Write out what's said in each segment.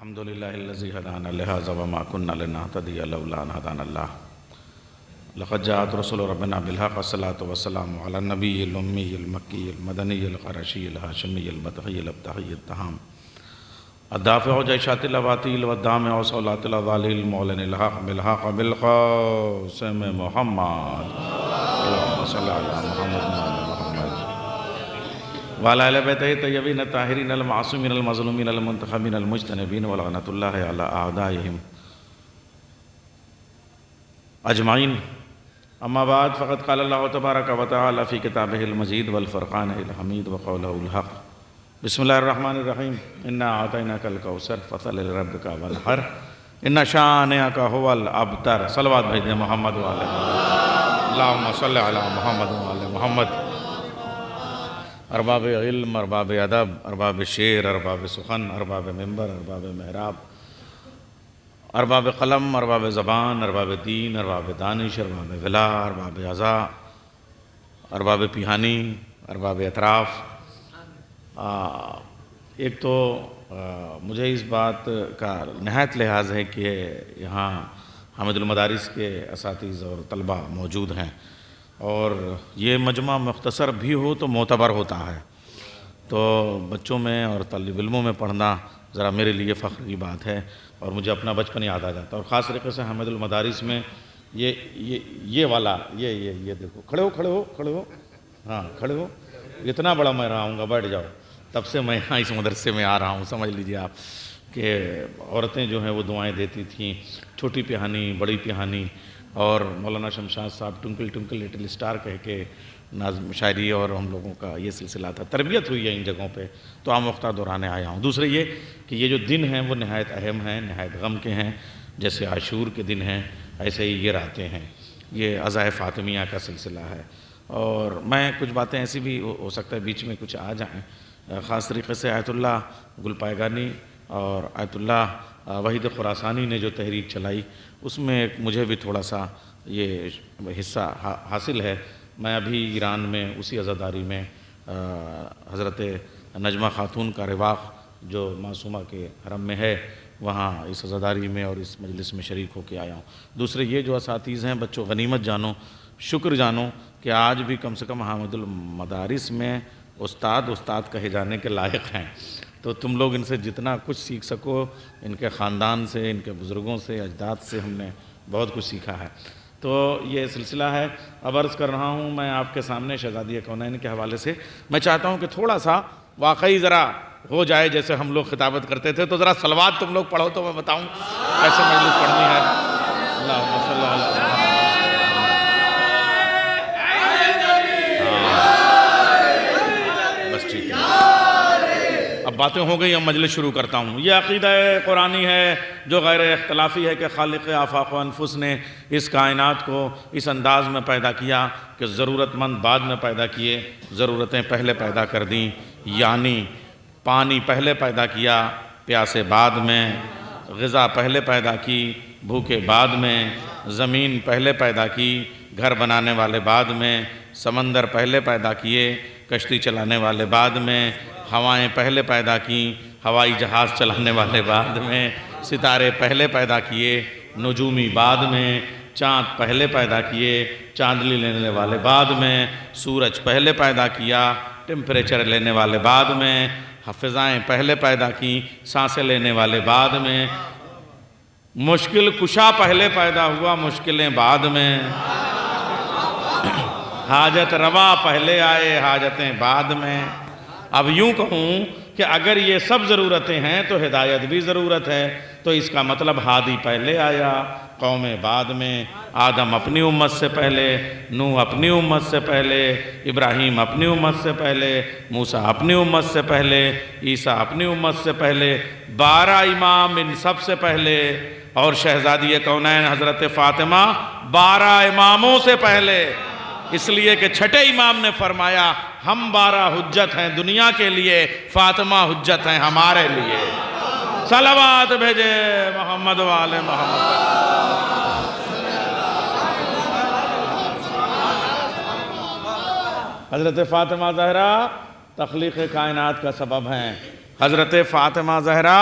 الحمد للہ الذی ہدانا لہذا وما كنا لنہتدی لولا ان ہدانا اللہ لقد جاءت رسل ربنا بالحق والصلاة والسلام على النبی الامی المکی المدنی القرشی الہاشمی البطحی الابتحی التہام الدافع جیشات الاباطیل والدامع صولات العظالیل مولن الحق بالحق بالقاسم محمد اللہم صلی اللہ محمد وعلى آل بیتہ طیبین الطاہرین المعصومین المظلومین المنتخبین المجتنبین ولعنۃ اللہ علی اعدائہم اجمعین اما بعد فقد قال اللہ تبارک و تعالی فی کتابہ المجید والفرقان الحمید وقولہ الحق بسم اللہ الرحمن الرحیم انا اعطیناک الکوثر فصل لربک وانحر ان شانئک هو الابتر صلوات بھیج دیں محمد وعلی اللہم صلی علی محمد وعلی محمد ارباب علم، ارباب ادب، ارباب شعر، ارباب سخن، ارباب منبر، ارباب محراب، ارباب قلم، ارباب زبان، ارباب دین، ارباب دانش، ارباب ولا، ارباب عزا، ارباب پیہانی، ارباب اطراف۔ ایک تو مجھے اس بات کا نہایت لحاظ ہے کہ یہاں حامد المدارس کے اساتذہ اور طلبہ موجود ہیں اور یہ مجمع مختصر بھی ہو تو معتبر ہوتا ہے، تو بچوں میں اور طالب علموں میں پڑھنا ذرا میرے لیے فخر کی بات ہے اور مجھے اپنا بچپن یاد آ جاتا ہے۔ اور خاص طریقے سے حامد المدارس میں یہ والا یہ دیکھو، کھڑے ہو، ہاں کھڑے ہو، اتنا بڑا میں رہا ہوں گا، بیٹھ جاؤ، تب سے میں یہاں اس مدرسے میں آ رہا ہوں۔ سمجھ لیجئے آپ کہ عورتیں جو ہیں وہ دعائیں دیتی تھیں، چھوٹی پیہانی، بڑی پیہانی، اور مولانا شمشاد صاحب ٹنکل ٹنکل لٹل اسٹار کہہ کے نظم شاعری اور ہم لوگوں کا یہ سلسلہ تھا۔ تربیت ہوئی ہے ان جگہوں پہ، تو عام وقتہ دورانے آیا ہوں۔ دوسرے یہ کہ یہ جو دن ہیں وہ نہایت اہم ہیں، نہایت غم کے ہیں، جیسے عاشور کے دن ہیں ایسے ہی یہ راتیں ہیں۔ یہ عزائے فاطمیہ کا سلسلہ ہے اور میں کچھ باتیں ایسی بھی ہو سکتا ہے بیچ میں کچھ آ جائیں۔ خاص طریقے سے آیت اللہ گل پائگانی اور آیت اللہ وحید خراسانی نے جو تحریک چلائی، اس میں مجھے بھی تھوڑا سا یہ حصہ حاصل ہے۔ میں ابھی ایران میں اسی عزاداری میں حضرت نجمہ خاتون کا رواق جو معصومہ کے حرم میں ہے، وہاں اس عزاداری میں اور اس مجلس میں شریک ہو کے آیا ہوں۔ دوسرے یہ جو اساتذہ ہیں، بچوں غنیمت جانو، شکر جانو کہ آج بھی کم سے کم حامد المدارس میں استاد کہے جانے کے لائق ہیں، تو تم لوگ ان سے جتنا کچھ سیکھ سکو، ان کے خاندان سے، ان کے بزرگوں سے، اجداد سے ہم نے بہت کچھ سیکھا ہے۔ تو یہ سلسلہ ہے۔ اب عرض کر رہا ہوں میں آپ کے سامنے شہزادی کونین کے حوالے سے، میں چاہتا ہوں کہ تھوڑا سا واقعی ذرا ہو جائے جیسے ہم لوگ خطابت کرتے تھے، تو ذرا صلوات تم لوگ پڑھو تو میں بتاؤں کیسے مجلس پڑھنی ہے۔ اللہم صلی اللہ علیہ وسلم۔ بس ٹھیک ہے، اب باتیں ہو گئی، اب مجلس شروع کرتا ہوں۔ یہ عقیدہ قرآنی ہے جو غیر اختلافی ہے کہ خالق آفاق و انفس نے اس کائنات کو اس انداز میں پیدا کیا کہ ضرورت مند بعد میں پیدا کیے، ضرورتیں پہلے پیدا کر دیں، یعنی پانی پہلے پیدا کیا، پیاسے بعد میں، غذا پہلے پیدا کی، بھوکے بعد میں، زمین پہلے پیدا کی، گھر بنانے والے بعد میں، سمندر پہلے پیدا کیے، کشتی چلانے والے بعد میں، ہوائیں پہلے پیدا کیں، ہوائی جہاز چلانے والے بعد میں، ستارے پہلے پیدا کیے، نجومی بعد میں، چاند پہلے پیدا کیے، چاندلی لینے والے بعد میں، سورج پہلے پیدا کیا، ٹیمپریچر لینے والے بعد میں، فضائیں پہلے پیدا کی، سانسیں لینے والے بعد میں، مشکل کشا پہلے پیدا ہوا، مشکلیں بعد میں، حاجت روا پہلے آئے، حاجتیں بعد میں۔ اب یوں کہوں کہ اگر یہ سب ضرورتیں ہیں تو ہدایت بھی ضرورت ہے، تو اس کا مطلب ہادی پہلے آیا، قومیں بعد میں، آدم اپنی امت سے پہلے، نوح اپنی امت سے پہلے، ابراہیم اپنی امت سے پہلے، موسیٰ اپنی امت سے پہلے، عیسیٰ اپنی امت سے پہلے، 12 امام ان سب سے پہلے، اور شہزادی کونین حضرت فاطمہ 12 اماموں سے پہلے، اس لیے کہ چھٹے امام نے فرمایا ہم 12 حجت ہیں دنیا کے لیے، فاطمہ حجت ہیں ہمارے لیے۔ صلوات بھیجے محمد وآل محمد۔ حضرت فاطمہ زہرا تخلیق کائنات کا سبب ہیں، حضرت فاطمہ زہرا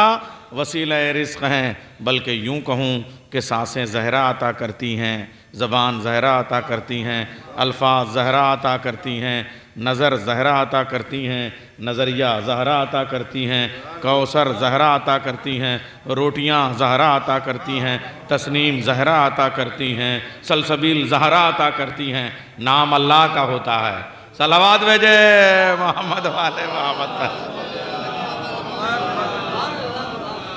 وسیلہ رزق ہیں، بلکہ یوں کہوں کہ سانسیں زہرا عطا کرتی ہیں، زبان زہرا عطا کرتی ہیں، الفاظ زہرا عطا کرتی ہیں، نظر زہرا عطا کرتی ہیں، نظریہ زہرا عطا کرتی ہیں، کوثر زہرا عطا کرتی ہیں، روٹیاں زہرا عطا کرتی ہیں، تسنیم زہرا عطا کرتی ہیں، سلسبیل زہرا عطا کرتی ہیں۔ نام اللہ کا ہوتا ہے۔ صلوات بھیجے محمد والے محمد پر۔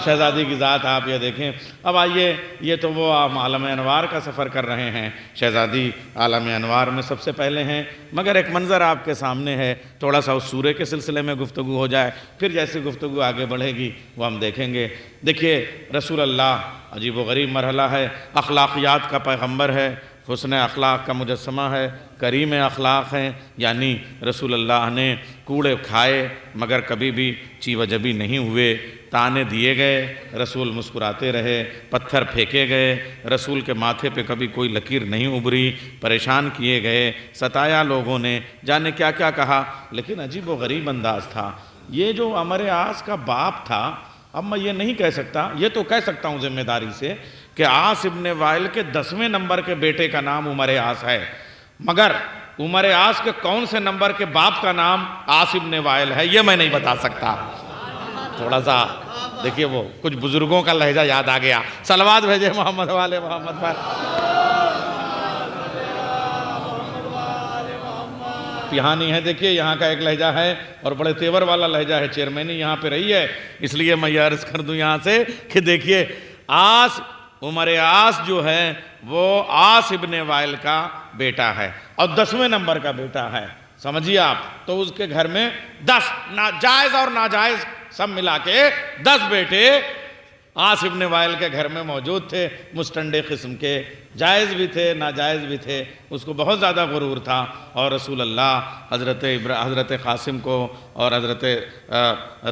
شہزادی کی ذات آپ یہ دیکھیں۔ اب آئیے، یہ تو وہ عالم انوار کا سفر کر رہے ہیں، شہزادی عالم انوار میں سب سے پہلے ہیں، مگر ایک منظر آپ کے سامنے ہے، تھوڑا سا اس سورے کے سلسلے میں گفتگو ہو جائے، پھر جیسے گفتگو آگے بڑھے گی وہ ہم دیکھیں گے۔ دیکھیے رسول اللہ عجیب و غریب مرحلہ ہے، اخلاقیات کا پیغمبر ہے، حسن اخلاق کا مجسمہ ہے، کریم اخلاق ہیں، یعنی رسول اللہ نے کوڑے کھائے مگر کبھی بھی چیو جبی نہیں ہوئے، تانے دیے گئے رسول مسکراتے رہے، پتھر پھینکے گئے رسول کے ماتھے پہ کبھی کوئی لکیر نہیں ابھری، پریشان کیے گئے، ستایا لوگوں نے، جانے کیا کیا کہا، لیکن عجیب و غریب انداز تھا۔ یہ جو عمر عاص کا باپ تھا، اب میں یہ نہیں کہہ سکتا، یہ تو کہہ سکتا ہوں ذمہ داری سے کہ عاص ابن وائل کے 10ویں نمبر کے بیٹے کا نام عمر عاص ہے، مگر عمر عاص کے کون سے نمبر کے باپ کا نام عاص ابن وائل ہے یہ میں نہیں بتا سکتا۔ تھوڑا سا دیکھیے وہ کچھ بزرگوں کا لہجہ یاد آ گیا۔ صلوات بھیجے محمد والے محمد پر۔ یہاں نہیں ہے، دیکھیے یہاں کا ایک لہجہ ہے اور بڑے تیور والا لہجہ ہے، چیئرمینی یہاں پہ رہی ہے، اس لیے میں یہ عرض کر دوں یہاں سے کہ دیکھیے عاص، عمر عاص جو ہے وہ عاص ابن وائل کا بیٹا ہے اور 10ویں نمبر کا بیٹا ہے، سمجھیے آپ، تو اس کے گھر میں 10 جائز اور ناجائز سب ملا کے 10 بیٹے عاص ابن وائل کے گھر میں موجود تھے، مستنڈے قسم کے، جائز بھی تھے ناجائز بھی تھے، اس کو بہت زیادہ غرور تھا، اور رسول اللہ حضرت قاسم کو اور حضرت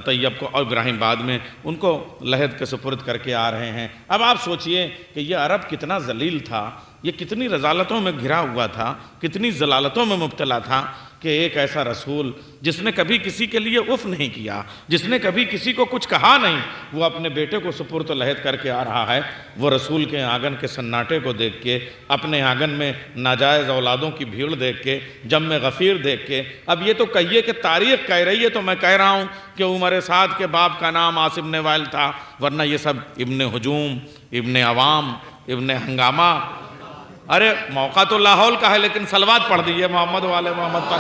طیب کو اور ابراہیم بعد میں ان کو لحد کے سپرد کر کے آ رہے ہیں۔ اب آپ سوچئے کہ یہ عرب کتنا ذلیل تھا، یہ کتنی رذالتوں میں گھرا ہوا تھا، کتنی ضلالتوں میں مبتلا تھا کہ ایک ایسا رسول جس نے کبھی کسی کے لیے اف نہیں کیا، جس نے کبھی کسی کو کچھ کہا نہیں، وہ اپنے بیٹے کو سپرد لحد کر کے آ رہا ہے۔ وہ رسول کے آنگن کے سناٹے کو دیکھ کے، اپنے آنگن میں ناجائز اولادوں کی بھیڑ دیکھ کے، جم غفیر دیکھ کے، اب یہ تو کہیے کہ تاریخ کہہ رہی ہے تو میں کہہ رہا ہوں کہ عمر سعد کے باپ کا نام عاص ابن وائل تھا، ورنہ یہ سب ابن ہجوم، ابن عوام، ابن ہنگامہ۔ ارے موقع تو لاہور کا ہے لیکن صلوات پڑھ دیئے محمد والے محمد پر۔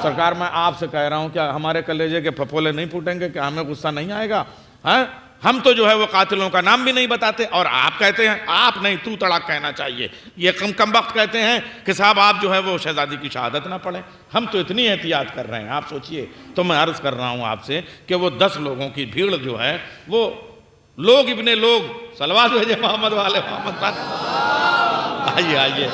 سرکار میں آپ سے کہہ رہا ہوں کہ ہمارے کلیجے کے پھپولے نہیں پھوٹیں گے، کہ ہمیں غصہ نہیں آئے گا؟ ہم تو جو ہے وہ قاتلوں کا نام بھی نہیں بتاتے، اور آپ کہتے ہیں، آپ نہیں تو تڑاک کہنا چاہیے، یہ کم وقت کہتے ہیں کہ صاحب آپ جو ہے وہ شہزادی کی شہادت نہ پڑھیں۔ ہم تو اتنی احتیاط کر رہے ہیں، آپ سوچئے۔ تو میں عرض کر رہا ہوں آپ سے کہ وہ 10 لوگوں کی بھیڑ جو ہے وہ لوگ ابن لوگ، صلوات بھیجے محمد والے محمد پر۔ آئیے آئیے،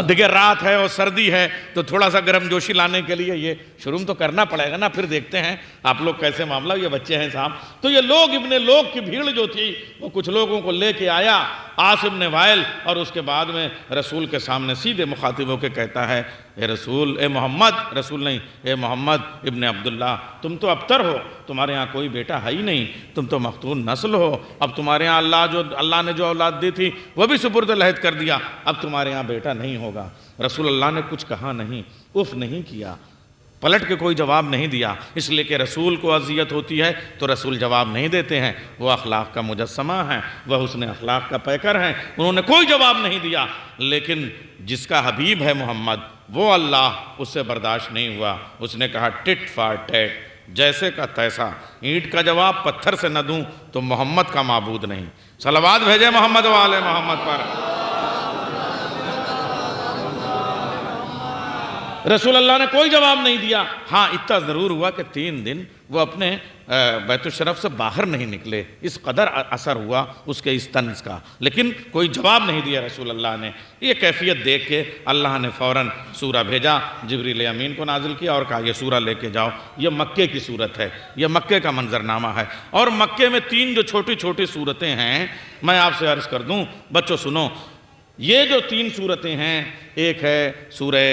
دیکھیں رات ہے اور سردی ہے تو تھوڑا سا گرم جوشی لانے کے لیے یہ شروع تو کرنا پڑے گا نا، پھر دیکھتے ہیں آپ لوگ کیسے معاملہ، یہ بچے ہیں صاحب۔ تو یہ لوگ ابن لوگ کی بھیڑ جو تھی وہ کچھ لوگوں کو لے کے آیا عاص ابن وائل، اور اس کے بعد میں رسول کے سامنے سیدھے مخاطب ہو کے کہتا ہے، اے رسول، اے محمد، رسول نہیں، اے محمد ابن عبداللہ، تم تو ابتر ہو، تمہارے ہاں کوئی بیٹا ہے ہی نہیں، تم تو مختون نسل ہو، اب تمہارے ہاں اللہ نے جو اولاد دی تھی وہ بھی سپرد لحد کر دیا، اب تمہارے ہاں بیٹا نہیں ہوگا۔ رسول اللہ نے کچھ کہا نہیں، اف نہیں کیا، پلٹ کے کوئی جواب نہیں دیا، اس لیے کہ رسول کو اذیت ہوتی ہے تو رسول جواب نہیں دیتے ہیں، وہ اخلاق کا مجسمہ ہیں، وہ حسن اخلاق کا پیکر ہیں، انہوں نے کوئی جواب نہیں دیا۔ لیکن جس کا حبیب ہے محمد، وہ اللہ اس سے برداشت نہیں ہوا، اس نے کہا ٹٹ فار ٹیٹ، جیسے کا تیسا، اینٹ کا جواب پتھر سے نہ دوں تو محمد کا معبود نہیں۔ صلوات بھیجے محمد والے محمد پر۔ رسول اللہ نے کوئی جواب نہیں دیا، ہاں اتنا ضرور ہوا کہ 3 دن وہ اپنے بیت الشرف سے باہر نہیں نکلے، اس قدر اثر ہوا اس کے اس طنز کا، لیکن کوئی جواب نہیں دیا رسول اللہ نے۔ یہ کیفیت دیکھ کے اللہ نے فوراً سورہ بھیجا، جبریل امین کو نازل کیا اور کہا یہ سورہ لے کے جاؤ، یہ مکے کی صورت ہے، یہ مکے کا منظرنامہ ہے، اور مکے میں 3 جو چھوٹی چھوٹی صورتیں ہیں، میں آپ سے عرض کر دوں بچوں سنو، یہ جو 3 صورتیں ہیں، ایک ہے سورہ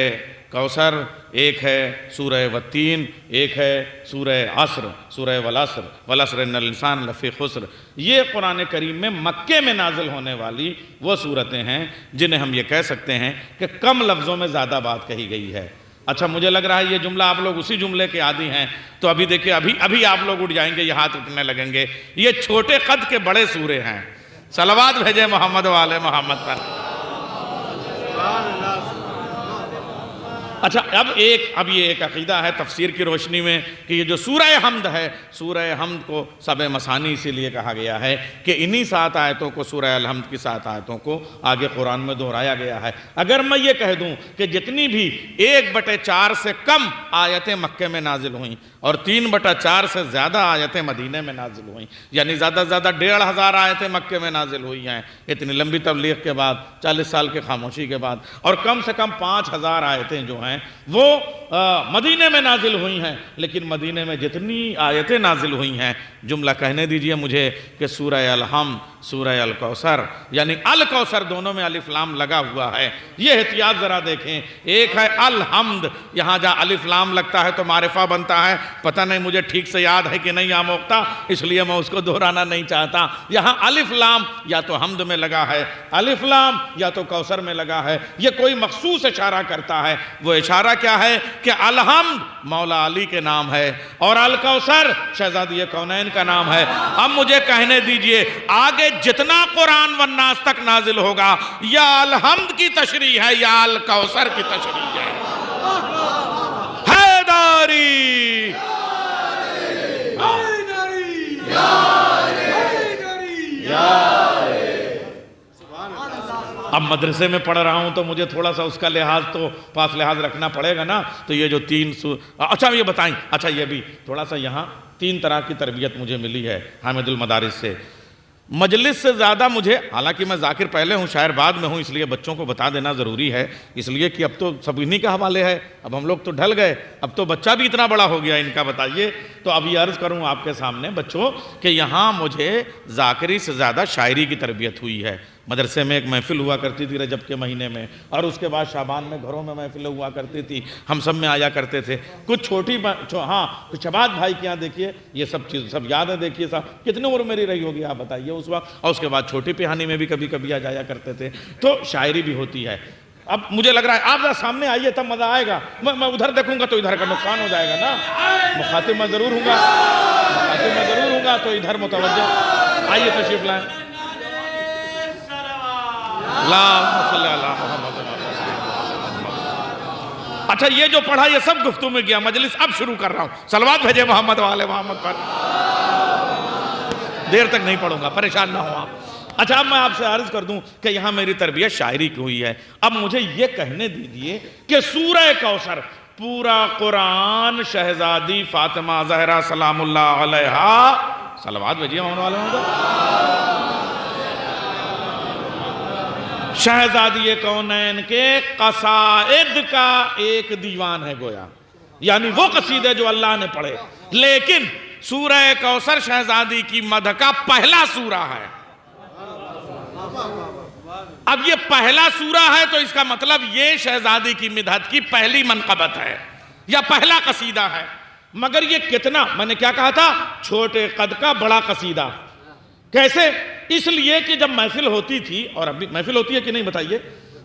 کوثر ایک ہے سورہ والتین، ایک ہے سورہ عصر، سورہ والعصر، والعصر ان الانسان لفی خسر۔ یہ قرآن کریم میں مکے میں نازل ہونے والی وہ صورتیں ہیں جنہیں ہم یہ کہہ سکتے ہیں کہ کم لفظوں میں زیادہ بات کہی گئی ہے۔ اچھا مجھے لگ رہا ہے یہ جملہ آپ لوگ اسی جملے کے عادی ہیں، تو ابھی دیکھیں ابھی آپ لوگ اٹھ جائیں گے، یہ ہاتھ اٹھنے لگیں گے۔ یہ چھوٹے قد کے بڑے سورے ہیں۔ صلوات بھیجے محمد والے محمد پر۔ اچھا اب یہ ایک عقیدہ ہے تفسیر کی روشنی میں کہ یہ جو سورہ حمد ہے، سورہ حمد کو سبع مثانی اسی لیے کہا گیا ہے کہ انہی 7 آیتوں کو، سورہ الحمد کی 7 آیتوں کو آگے قرآن میں دہرایا گیا ہے۔ اگر میں یہ کہہ دوں کہ جتنی بھی 1/4 سے کم آیتیں مکے میں نازل ہوئیں اور 3/4 سے زیادہ آیتیں مدینے میں نازل ہوئیں، یعنی زیادہ سے زیادہ 1500 آیتیں مکے میں نازل ہوئی ہیں اتنی لمبی تبلیغ کے بعد، 40 سال کی خاموشی کے بعد، اور کم سے کم 5000 آیتیں جو ہیں وہ مدینے میں نازل ہوئی ہیں، لیکن مدینے میں جتنی آیتیں نازل ہوئی ہیں، جملہ کہنے دیجئے مجھے کہ سورہ الحمد، سورہ الکوثر، یعنی الکوثر دونوں میں الف لام لگا ہوا ہے۔ یہ احتیاط ذرا دیکھیں، ایک ہے الحمد، یہاں جہاں الف لام لگتا ہے تو معرفہ بنتا ہے، پتہ نہیں مجھے ٹھیک سے یاد ہے کہ نہیں آموختہ، اس لیے میں اس کو دہرانا نہیں چاہتا۔ یہاں الف لام یا تو حمد میں لگا ہے، الف لام یا تو کوثر میں لگا ہے، یہ کوئی مخصوص اشارہ کرتا ہے۔ وہ اشارہ کیا ہے کہ الحمد مولا علی کے نام ہے اور الکوثر شہزادی کونین کا نام ہے۔ اب مجھے کہنے دیجئے آگے جتنا قرآن والناس تک نازل ہوگا یا الحمد کی تشریح ہے یا الکوثر کی تشریح ہے۔ حیداری اب مدرسے میں پڑھ رہا ہوں تو مجھے تھوڑا سا اس کا لحاظ تو پاس لحاظ رکھنا پڑے گا نا، تو یہ جو 3 اچھا یہ بتائیں، اچھا یہ بھی تھوڑا سا یہاں 3 طرح کی تربیت مجھے ملی ہے حامد المدارس سے۔ مجلس سے زیادہ مجھے، حالانکہ میں ذاکر پہلے ہوں شاعر بعد میں ہوں، اس لیے بچوں کو بتا دینا ضروری ہے، اس لیے کہ اب تو سب انہی کا حوالے ہے، اب ہم لوگ تو ڈھل گئے، اب تو بچہ بھی اتنا بڑا ہو گیا ان کا بتائیے۔ تو اب یہ عرض کروں آپ کے سامنے بچوں کہ یہاں مجھے ذاکری سے زیادہ شاعری کی تربیت ہوئی ہے۔ مدرسے میں ایک محفل ہوا کرتی تھی رجب کے مہینے میں، اور اس کے بعد شعبان میں گھروں میں محفل ہوا کرتی تھی، ہم سب میں آیا کرتے تھے۔ کچھ چھوٹی کچھ شباد بھائی کے یہاں دیکھیے یہ سب چیز سب یاد ہے، دیکھیے صاحب کتنی عمر میری رہی ہوگی آپ بتائیے اس وقت، اور اس کے بعد چھوٹی پہانی میں بھی کبھی کبھی آ جایا کرتے تھے، تو شاعری بھی ہوتی ہے۔ اب مجھے لگ رہا ہے آپ ذرا سامنے آئیے تب مزہ آئے گا، میں ادھر دیکھوں گا تو ادھر کا نقصان ہو جائے گا نا، مخاطب میں ضرور ہوں گا تو ادھر متوجہ آئیے، تشریف لائیں۔ اللہم صلی اللہ محمد۔ اچھا یہ جو پڑھا یہ سب گفتگو میں گیا، مجلس اب شروع کر رہا ہوں، صلوات بھیجے محمد والے محمد پر۔ دیر تک نہیں پڑھوں گا، پریشان نہ ہوں آپ۔ اچھا اب میں آپ سے عرض کر دوں کہ یہاں میری تربیت شاعری کی ہوئی ہے۔ اب مجھے یہ کہنے دیجئے کہ سورہ کوثر پورا قرآن شہزادی فاطمہ زہرا سلام اللہ علیہا، صلوات بھیجیے محمد والے محمد پر، شہزادی کونین کے قصائد کا ایک دیوان ہے گویا، یعنی وہ قصیدے جو اللہ نے پڑھے، لیکن سورہ کوثر شہزادی کی مدح کا پہلا سورہ ہے۔ اب یہ پہلا سورہ ہے تو اس کا مطلب یہ شہزادی کی مدحت کی پہلی منقبت ہے یا پہلا قصیدہ ہے، مگر یہ کتنا، میں نے کیا کہا تھا، چھوٹے قد کا بڑا قصیدہ۔ کیسے؟ اس لیے کہ جب محفل ہوتی تھی، اور ابھی محفل ہوتی ہے کہ نہیں بتائیے،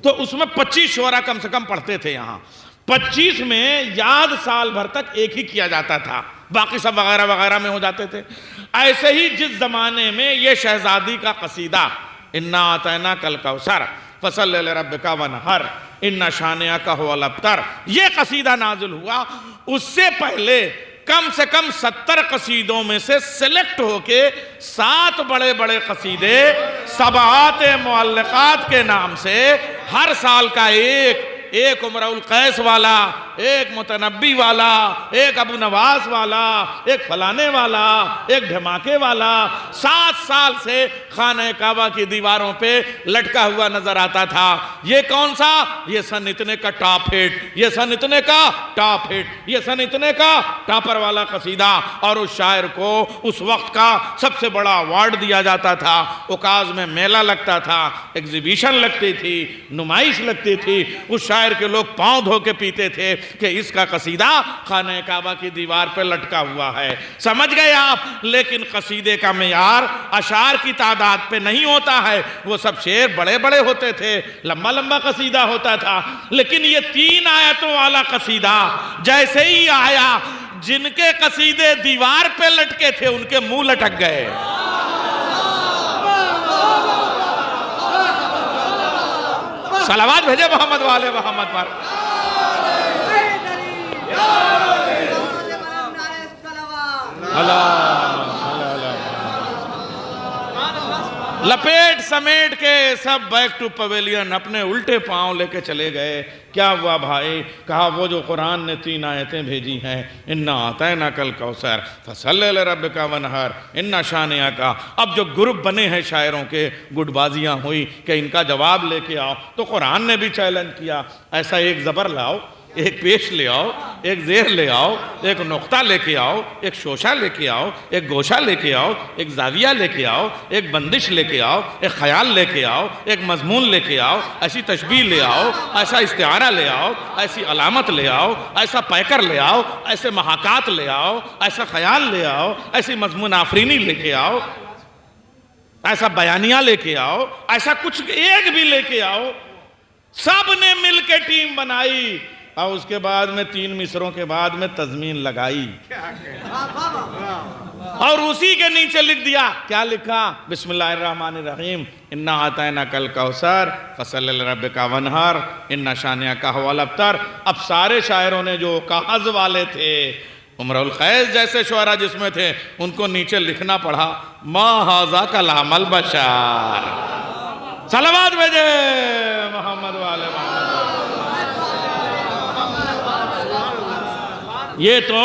تو اس میں 25 شعرا کم سے کم پڑھتے تھے یہاں، 25 میں یاد سال بھر تک ایک ہی کیا جاتا تھا، باقی سب وغیرہ وغیرہ میں ہو جاتے تھے۔ ایسے ہی جس زمانے میں یہ شہزادی کا قصیدہ اِنَّا آتَيْنَاكَ الْكَوْثَرَ فَصَلِّ لِرَبِّكَ وَانْحَرْ إِنَّ شَانِئَكَ هُوَ الْأَبْتَرُ، یہ قصیدہ نازل ہوا، اس سے پہلے کم سے کم 70 قصیدوں میں سے سلیکٹ ہو کے 7 بڑے بڑے قصیدے سبعات معلقات کے نام سے ہر سال کا ایک امرؤ القیس والا، ایک متنبی والا، ایک ابو نواس والا، ایک فلانے والا، ایک دھماکے والا 7 سال سے خانہ کعبہ کی دیواروں پہ لٹکا ہوا نظر آتا تھا۔ یہ کون سا؟ یہ سن اتنے کا ٹاپ ہٹ، یہ سن اتنے کا ٹاپ ہٹ، یہ سن اتنے کا ٹاپر والا قصیدہ، اور اس شاعر کو اس وقت کا سب سے بڑا ایوارڈ دیا جاتا تھا۔ اوکاز میں میلہ لگتا تھا، ایگزیبیشن لگتی تھی، نمائش لگتی تھی، اس شاعر کے لوگ پاؤں دھو کے پیتے تھے کہ اس کا قصیدہ خانہ کعبہ کی دیوار پہ لٹکا ہوا ہے۔ سمجھ گئے آپ؟ لیکن قصیدے کا معیار اشعار کی تعداد پہ نہیں ہوتا ہے، وہ سب شعر بڑے بڑے ہوتے تھے، لمبا لمبا قصیدہ ہوتا تھا، لیکن یہ 3 آیتوں والا قصیدہ جیسے ہی آیا، جن کے قصیدے دیوار پہ لٹکے تھے ان کے منہ لٹک گئے۔ صلوات بھیجے محمد والے محمد پر۔ لپیٹ سمیٹ کے سب بیک ٹو پویلین اپنے الٹے پاؤں لے کے چلے گئے۔ کیا ہوا بھائی؟ کہا وہ جو قرآن نے 3 آیتیں بھیجی ہیں، اِنَّا أَعْطَيْنَاكَ الْكَوْثَرَ فَصَلِّ لِرَبِّكَ وَانْحَرْ إِنَّ شَانِئَكَ۔ اب جو گروپ بنے ہیں شاعروں کے، گڈ بازیاں ہوئی کہ ان کا جواب لے کے آؤ، تو قرآن نے بھی چیلنج کیا، ایسا ایک زبر لاؤ، ایک پیش لے آؤ، ایک زیر لے آؤ، ایک نقطہ لے کے آؤ، ایک شوشہ لے کے آؤ، ایک گوشہ لے کے آؤ، ایک زاویہ لے کے آؤ، ایک بندش لے کے آؤ، ایک خیال لے کے آؤ، ایک مضمون لے کے آؤ، ایسی تشبیہ لے آؤ، ایسا استعارہ لے آؤ، ایسی علامت لے آؤ، ایسا پیکر لے آؤ، ایسے محاکات لے آؤ، ایسا خیال لے آؤ، ایسی مضمون آفرینی لے کے آؤ، ایسا بیانیہ لے کے آؤ، ایسا کچھ ایک بھی لے کے آؤ۔ سب نے مل کے ٹیم بنائی، اور اس کے بعد میں 3 مصروں کے بعد میں تضمین لگائی، اور اسی کے نیچے لکھ دیا۔ کیا لکھا؟ بسم اللہ الرحمن الرحیم، اِنَّا أَعْطَيْنَاكَ الْكَوْثَرَ فَصَلِّ لِرَبِّكَ وَانْحَرْ إِنَّ شَانِئَكَ هُوَ الْأَبْتَرُ۔ اب سارے شاعروں نے جو کاغذ والے تھے، امرؤ القیس جیسے شعراء جس میں تھے، ان کو نیچے لکھنا پڑا، مَا هَذَا كَلَامَ الْبَشَرِ۔ صلوات بھیجے محمد والے محمد۔ یہ تو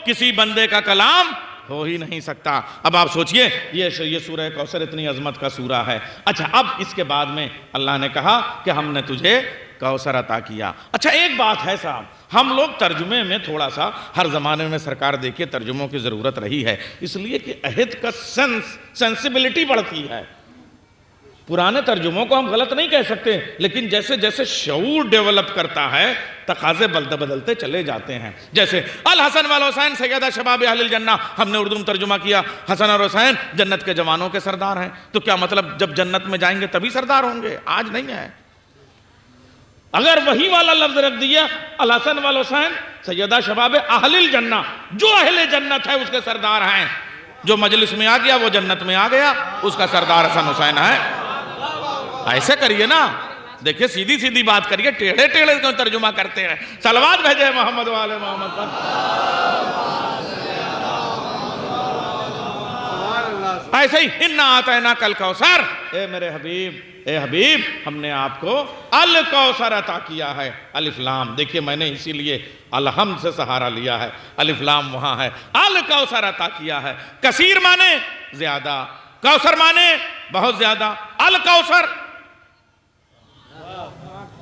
کسی بندے کا کلام ہو ہی نہیں سکتا۔ اب آپ سوچئے، یہ سورہ کوثر اتنی عظمت کا سورہ ہے۔ اچھا، اب اس کے بعد میں اللہ نے کہا کہ ہم نے تجھے کوثر عطا کیا۔ اچھا، ایک بات ہے صاحب، ہم لوگ ترجمے میں تھوڑا سا ہر زمانے میں سرکار دیکھیے ترجموں کی ضرورت رہی ہے، اس لیے کہ عہد کا سینسیبلٹی بڑھتی ہے۔ پرانے ترجموں کو ہم غلط نہیں کہہ سکتے، لیکن جیسے جیسے شعور ڈیولپ کرتا ہے تقاضے بدلتے چلے جاتے ہیں۔ جیسے الحسن والحسین سیدہ شباب اہل الجنہ، ہم نے اردو میں ترجمہ کیا، حسن اور حسین جنت کے جوانوں کے سردار ہیں، تو کیا مطلب جب جنت میں جائیں گے تبھی سردار ہوں گے؟ آج نہیں ہے۔ اگر وہی والا لفظ رکھ دیا، الحسن والحسین سیدہ شباب اہل الجنہ، جو اہل جنت ہے اس کے سردار ہیں، جو مجلس میں آ گیا وہ جنت میں آ گیا، اس کا سردار حسن حسین ہے۔ ایسے کریے نا، دیکھیں سیدھی سیدھی بات کریے، ٹیڑھے ٹیڑھے کیوں ترجمہ کرتے ہیں؟ صلوات بھیجے محمد والے محمد پر۔ ایسے ہی اِنَّا أَعْطَيْنَاكَ الْكَوْثَرَ، اے میرے حبیب ہم نے آپ کو الکوثر عطا کیا ہے۔ الف لام، دیکھیے میں نے اسی لیے الحمد سے سہارا لیا ہے، الف لام وہاں ہے۔ الکوثر عطا کیا ہے، کثیر مانے زیادہ، کوثر مانے بہت زیادہ۔ الکوثر،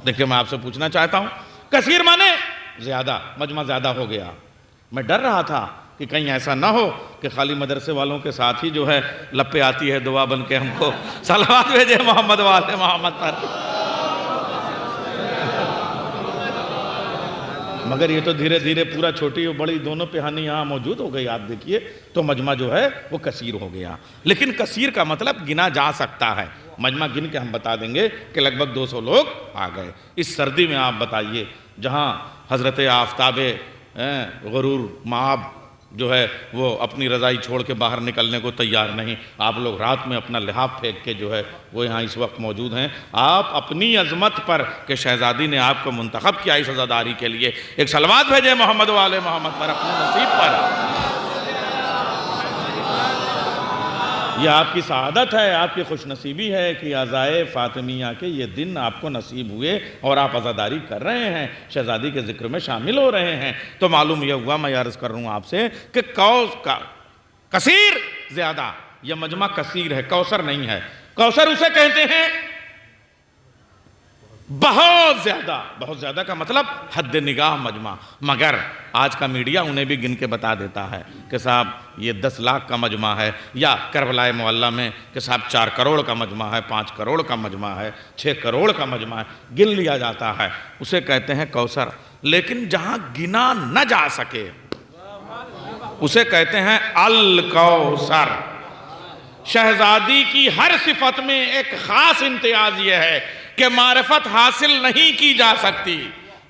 دیکھیں میں آپ سے پوچھنا چاہتا ہوں، کثیر مانے زیادہ، مجمع زیادہ ہو گیا۔ میں ڈر رہا تھا کہ کہیں ایسا نہ ہو کہ خالی مدرسے والوں کے ساتھ ہی جو ہے لپے آتی ہے دعا بن کے ہم کو۔ صلوات بھیجے محمد والے محمد پر۔ مگر یہ تو دھیرے دھیرے پورا چھوٹی اور بڑی دونوں پہانی یہاں موجود ہو گئی، آپ دیکھیے تو مجمع جو ہے وہ کثیر ہو گیا۔ لیکن کثیر کا مطلب گنا جا سکتا ہے، مجمع گن کے ہم بتا دیں گے کہ لگ بھگ 200 لوگ آ گئے۔ اس سردی میں آپ بتائیے، جہاں حضرت آفتاب غرور مآب جو ہے وہ اپنی رضائی چھوڑ کے باہر نکلنے کو تیار نہیں، آپ لوگ رات میں اپنا لحاف پھینک کے جو ہے وہ یہاں اس وقت موجود ہیں۔ آپ اپنی عظمت پر کہ شہزادی نے آپ کو منتخب کیا اس عزاداری کے لیے، ایک صلوات بھیجے محمد والے محمد پر، اپنے نصیب پر۔ یہ آپ کی سعادت ہے، آپ کی خوش نصیبی ہے کہ عزائے فاطمیہ کے یہ دن آپ کو نصیب ہوئے اور آپ عزاداری کر رہے ہیں، شہزادی کے ذکر میں شامل ہو رہے ہیں۔ تو معلوم یہ ہوا، میں عرض کر رہا ہوں آپ سے کہ کثیر زیادہ، یہ مجمع کثیر ہے، کوثر نہیں ہے۔ کوثر اسے کہتے ہیں بہت زیادہ، بہت زیادہ کا مطلب حد نگاہ مجمع۔ مگر آج کا میڈیا انہیں بھی گن کے بتا دیتا ہے کہ صاحب یہ 10 لاکھ کا مجمع ہے، یا کربلائے معلیٰ میں کہ صاحب 4 کروڑ کا مجمع ہے، 5 کروڑ کا مجمع ہے، 6 کروڑ کا مجمع ہے، گن لیا جاتا ہے، اسے کہتے ہیں کوثر۔ لیکن جہاں گنا نہ جا سکے اسے کہتے ہیں الکوثر۔ شہزادی کی ہر صفت میں ایک خاص امتیاز یہ ہے کہ معرفت حاصل نہیں کی جا سکتی،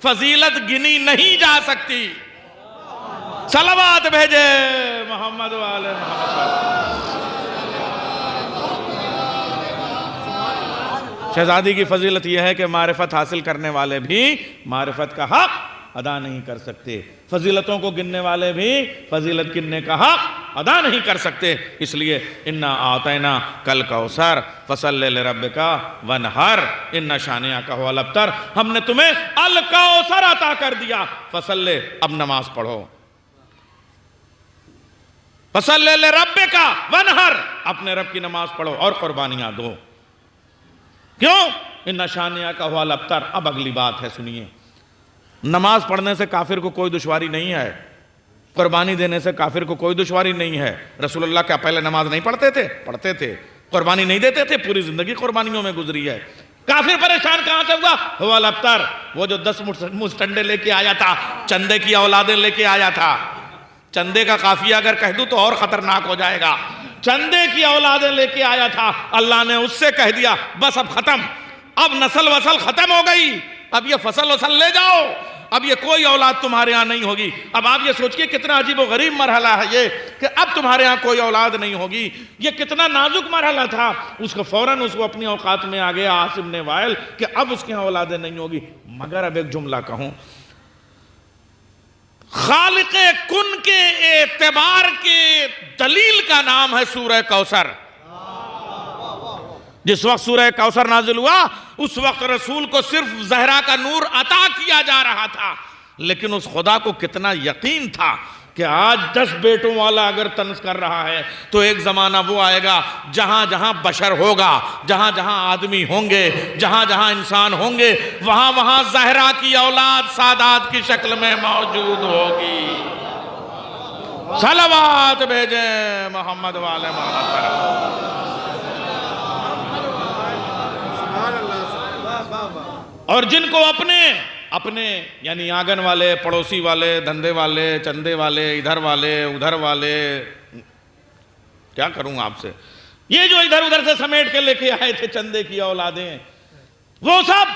فضیلت گنی نہیں جا سکتی۔ صلوات بھیجے محمد والے محمد۔ شہزادی کی فضیلت یہ ہے کہ معرفت حاصل کرنے والے بھی معرفت کا حق ادا نہیں کر سکتے، فضیلتوں کو گننے والے بھی فضیلت گننے کا حق ادا نہیں کر سکتے۔ اس لیے انا اعطینا کل کوثر فصلی لربک وانحر ان شانئک هو الابتر، ہم نے تمہیں الکوثر عطا کر دیا، فصلی، اب نماز پڑھو، فصلی لربک وانحر، اپنے رب کی نماز پڑھو اور قربانیاں دو۔ کیوں؟ ان شانئک هو الابتر۔ اب اگلی بات ہے، سنیے، نماز پڑھنے سے کافر کو کوئی دشواری نہیں ہے، قربانی دینے سے کافر کو کوئی دشواری نہیں ہے۔ رسول اللہ کیا پہلے نماز نہیں پڑھتے تھے؟ پڑھتے تھے۔ قربانی نہیں دیتے تھے؟ پوری زندگی قربانیوں میں گزری ہے۔ کافر پریشان کہاں سے ہوا؟ هو الابتر، وہ جو 10 مستنڈے لے کے آیا تھا، چندے کی اولادیں لے کے آیا تھا۔ چندے کا قافیہ اگر کہہ دوں تو اور خطرناک ہو جائے گا۔ چندے کی اولادیں لے کے آیا تھا، اللہ نے اس سے کہہ دیا بس اب ختم، اب نسل وصل ختم ہو گئی، اب یہ فصل وصل لے جاؤ، اب یہ کوئی اولاد تمہارے ہاں نہیں ہوگی۔ اب آپ یہ سوچئے کتنا عجیب و غریب مرحلہ ہے یہ کہ اب تمہارے ہاں کوئی اولاد نہیں ہوگی۔ یہ کتنا نازک مرحلہ تھا، اس کو فوراً اس کو اپنی اوقات میں آگیا عاصم نے وائل کہ اب اس کے ہاں اولادیں نہیں ہوگی۔ مگر اب ایک جملہ کہوں، خالق کن کے اعتبار کے دلیل کا نام ہے سورہ کوثر۔ جس وقت سورہ کوثر نازل ہوا اس وقت رسول کو صرف زہرا کا نور عطا کیا جا رہا تھا، لیکن اس خدا کو کتنا یقین تھا کہ آج 10 بیٹوں والا اگر طنز کر رہا ہے تو ایک زمانہ وہ آئے گا جہاں جہاں بشر ہوگا، جہاں جہاں آدمی ہوں گے، جہاں جہاں انسان ہوں گے، وہاں وہاں زہرا کی اولاد سادات کی شکل میں موجود ہوگی۔ صلوات بھیجیں محمد والے محمد پر۔ اور جن کو اپنے یعنی آنگن والے، پڑوسی والے، دھندے والے، چندے والے، ادھر والے، ادھر والے، کیا کروں آپ سے، یہ جو ادھر ادھر سے سمیٹ کے لے کے آئے تھے چندے کی اولادیں، وہ سب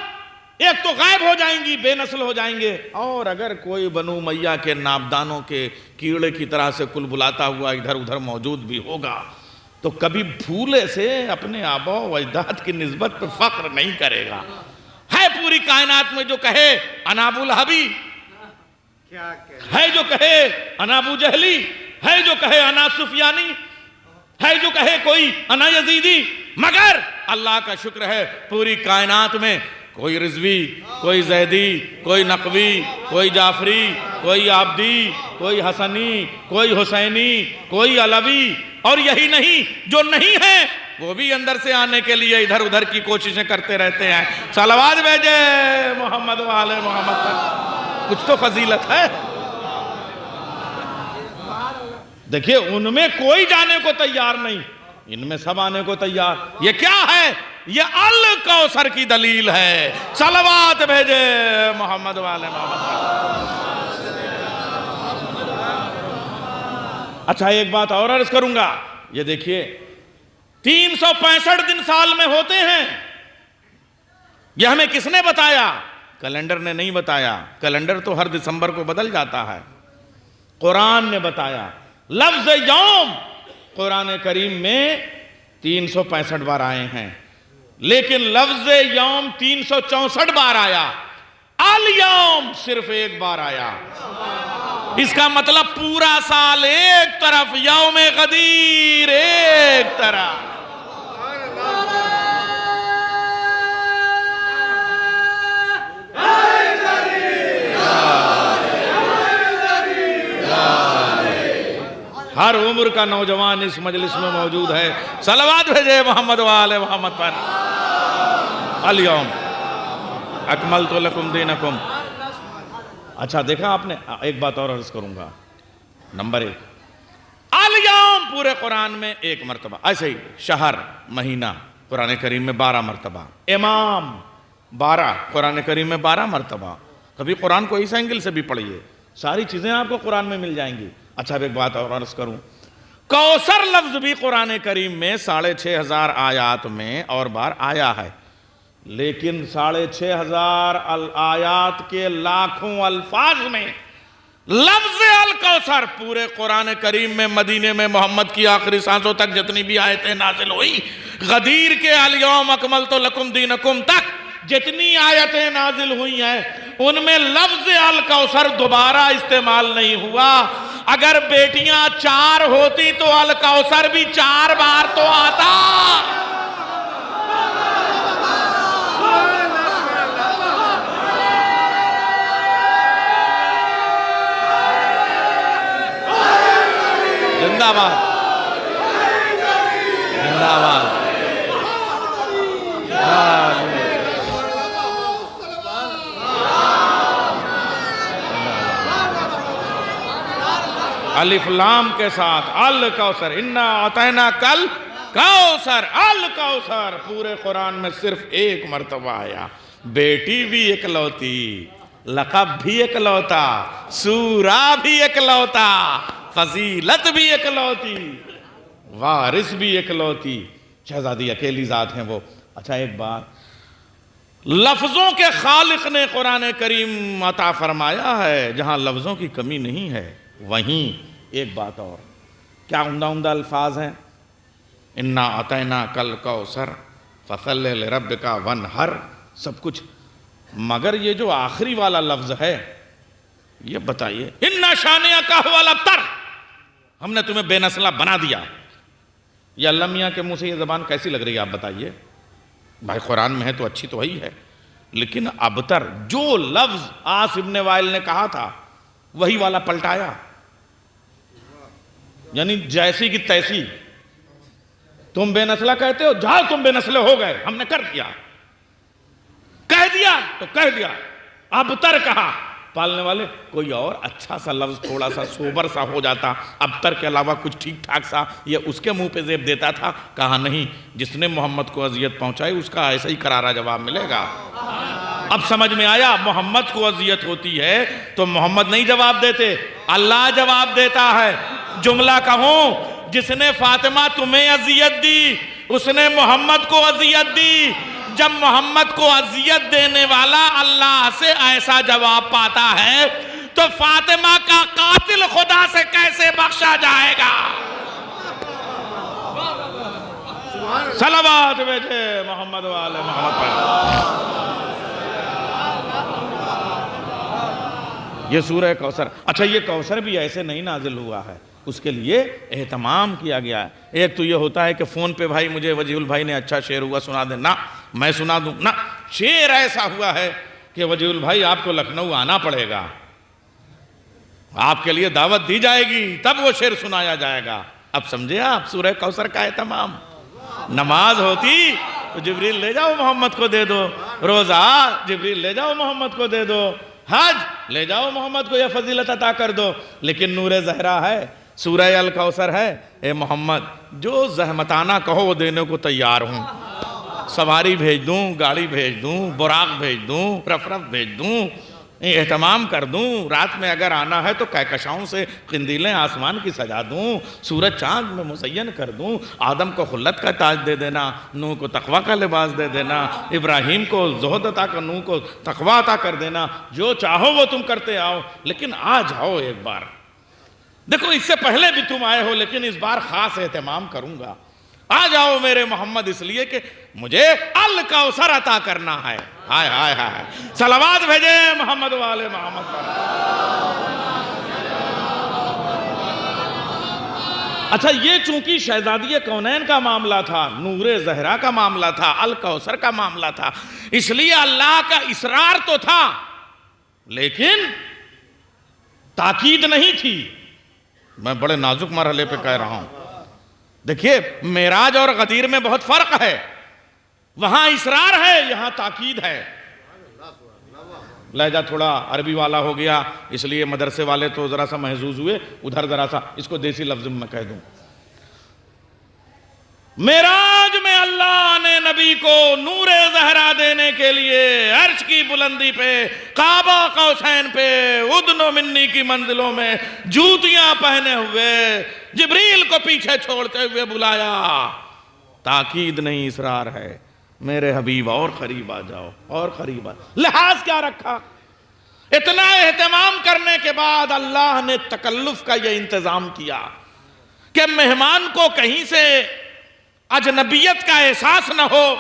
ایک تو غائب ہو جائیں گی، بے نسل ہو جائیں گے، اور اگر کوئی بنو امیہ کے نابدانوں کے کیڑے کی طرح سے کل بلاتا ہوا ادھر ادھر موجود بھی ہوگا تو کبھی بھولے سے اپنے آباء و اجداد کی نسبت پہ فخر نہیں کرے گا۔ ہے پوری کائنات میں جو کہے انا ابو لہبی، ہے جو کہے انا ابو جہلی، ہے جو کہے انا سفیانی، ہے جو کہے کوئی انا یزیدی، مگر اللہ کا شکر ہے پوری کائنات میں کوئی رضوی، کوئی زیدی، کوئی نقوی، کوئی جعفری، کوئی عابدی، کوئی حسنی، کوئی حسینی، کوئی علوی، اور یہی نہیں جو نہیں ہے وہ بھی اندر سے آنے کے لیے ادھر ادھر کی کوششیں کرتے رہتے ہیں۔ صلوات بھیجے محمد والے محمد پر۔ کچھ تو فضیلت ہے۔ دیکھیے ان میں کوئی جانے کو تیار نہیں، ان میں سب آنے کو تیار۔ یہ کیا ہے؟ یہ الکوثر کی دلیل ہے۔ صلوات بھیجے محمد والے محمد پر۔ اچھا ایک بات اور عرض کروں گا، یہ دیکھیے 365 دن سال میں ہوتے ہیں، یہ ہمیں کس نے بتایا؟ کیلنڈر نے نہیں بتایا، کیلنڈر تو ہر دسمبر کو بدل جاتا ہے، قرآن نے بتایا۔ لفظ یوم قرآن کریم میں 365 بار آئے ہیں، لیکن لفظ یوم 364 بار آیا، الیوم صرف ایک بار آیا۔ اس کا مطلب پورا سال ایک طرف، یوم غدیر ایک طرف. ہر عمر کا نوجوان اس مجلس میں موجود ہے. صلوات بھیجے محمد وآل محمد پر. الیوم اکملت لکم دینکم. اچھا دیکھا آپ نے، ایک بات اور عرض کروں گا. نمبر 1 الیوم پورے قرآن میں 1 مرتبہ. ایسے ہی شہر مہینہ قرآن کریم میں 12 مرتبہ. امام 12 قرآن کریم میں 12 مرتبہ. کبھی قرآن کو اس اینگل سے بھی پڑھیے، ساری چیزیں آپ کو قرآن میں مل جائیں گی. اچھا اب ایک بات اور عرض کروں، کوثر لفظ بھی قرآن کریم میں 6500 آیات میں اور بار آیا ہے، لیکن 6500 آیات کے لاکھوں الفاظ میں لفظ الکوثر پورے قرآن کریم میں مدینے میں محمد کی آخری سانسوں تک جتنی بھی آیتیں نازل ہوئی، غدیر کے الیوم اکملت لکم دینکم تک جتنی آیتیں نازل ہوئی ہیں ان میں لفظ الکوثر دوبارہ استعمال نہیں ہوا. اگر بیٹیاں 4 ہوتی تو الکوثر بھی 4 بار تو آتا. زندہ باد، زندہ باد. الف لام کے ساتھ الکوثر، انا اعطینا کل کوثر. الکوثر پورے قرآن میں صرف 1 مرتبہ آیا. بیٹی بھی اکلوتی، لقب بھی اکلوتا، سورہ بھی اکلوتا، فضیلت بھی اکلوتی، وارث بھی اکلوتی. شہزادی اکیلی ذات ہیں وہ. اچھا ایک بات، لفظوں کے خالق نے قرآن کریم عطا فرمایا ہے، جہاں لفظوں کی کمی نہیں ہے. وہیں ایک بات اور، کیا عمدہ عمدہ الفاظ ہیں. انا اعطینا کل کوثر فصلی لربک وانحر، سب کچھ. مگر یہ جو آخری والا لفظ ہے یہ بتائیے، انا شانئک ھو الابتر، ہم نے تمہیں بے نسلہ بنا دیا. یہ اللہ میاں کے منہ سے یہ زبان کیسی لگ رہی ہے آپ بتائیے. بھائی قرآن میں ہے تو اچھی تو وہی ہے، لیکن ابتر جو لفظ عاص ابن وائل نے کہا تھا وہی والا پلٹایا. یعنی جیسی کی تیسی. تم بے نسلہ کہتے ہو، جاؤ تم بے نسلے ہو گئے، ہم نے کر دیا. کہہ دیا تو کہہ دیا. ابتر کہا، پالنے والے کوئی اور اچھا سا لفظ تھوڑا سا سوبر سا ہو جاتا، ابتر کے علاوہ کچھ ٹھیک ٹھاک سا یہ اس کے منہ پہ زیب دیتا تھا. کہا نہیں، جس نے محمد کو اذیت پہنچائی اس کا ایسا ہی کرارا جواب ملے گا. اب سمجھ میں آیا، محمد کو اذیت ہوتی ہے تو محمد نہیں جواب دیتے، اللہ جواب دیتا ہے. جملہ کہوں، جس نے فاطمہ تمہیں اذیت دی اس نے محمد کو اذیت دی. جب محمد کو اذیت دینے والا اللہ سے ایسا جواب پاتا ہے تو فاطمہ کا قاتل خدا سے کیسے بخشا جائے گا. صلوات بھیجے محمد والے محمد پر. یہ سورہ کوثر. اچھا یہ کوثر بھی ایسے نہیں نازل ہوا ہے، اس کے لیے اہتمام کیا گیا ہے. ایک تو یہ ہوتا ہے کہ فون پہ بھائی مجھے وجیہ البھائی نے اچھا شعر ہوا سنا دیں، نہ میں سنا دوں، نہ. شعر ایسا ہوا ہے کہ وجیہ البھائی آپ کو لکھنؤ آنا پڑے گا، آپ کے لیے دعوت دی جائے گی، تب وہ شعر سنایا جائے گا. اب سمجھے آپ سورہ کوثر کا اہتمام. نماز ہوتی تو جبریل لے جاؤ محمد کو دے دو، روزہ جبریل لے جاؤ محمد کو دے دو، حج لے جاؤ محمد کو یہ فضیلت عطا کر دو. لیکن نور زہرا ہے، سورہ الکوثر ہے، اے محمد جو زحمتانہ کہو وہ دینے کو تیار ہوں. سواری بھیج دوں، گاڑی بھیج دوں، براق بھیج دوں، رفرف بھیج دوں، اہتمام کر دوں. رات میں اگر آنا ہے تو کہکشاؤں سے قندیلیں آسمان کی سجا دوں، سورج چاند میں مزین کر دوں. آدم کو خلت کا تاج دے دینا، نوح کو تقوی کا لباس دے دینا، ابراہیم کو زہد عطا کر، نوح کو تقوی عطا کر دینا. جو چاہو وہ تم کرتے آؤ، لیکن آ جاؤ ایک بار. دیکھو اس سے پہلے بھی تم آئے ہو لیکن اس بار خاص اہتمام کروں گا. آ جاؤ میرے محمد، اس لیے کہ مجھے الکوثر عطا کرنا ہے. ہائے ہائے ہائے، صلوات بھیجے محمد والے محمد پر. اچھا یہ چونکہ شہزادی کونین کا معاملہ تھا، نور زہرا کا معاملہ تھا، الکوثر کا معاملہ تھا، اس لیے اللہ کا اصرار تو تھا لیکن تاکید نہیں تھی۔ میں بڑے نازک مرحلے پہ کہہ رہا ہوں، دیکھیے معراج اور غدیر میں بہت فرق ہے، وہاں اصرار ہے، یہاں تاکید ہے۔ لہجہ تھوڑا عربی والا ہو گیا اس لیے مدرسے والے تو ذرا سا محظوظ ہوئے، ادھر ذرا سا اس کو دیسی لفظ میں کہہ دوں۔ معراج میں اللہ نے نبی کو نور زہرا دینے کے لیے عرش کی بلندی پہ، قعبہ قوسین پہ، ادن و منی کی منزلوں میں جوتیاں پہنے ہوئے جبریل کو پیچھے چھوڑتے ہوئے بلایا۔ تاکید نہیں، اصرار ہے، میرے حبیب اور قریب آ جاؤ، اور قریب آ جاؤ۔ لحاظ کیا رکھا؟ اتنا اہتمام کرنے کے بعد اللہ نے تکلف کا یہ انتظام کیا کہ مہمان کو کہیں سے اجنبیت کا احساس نہ ہو،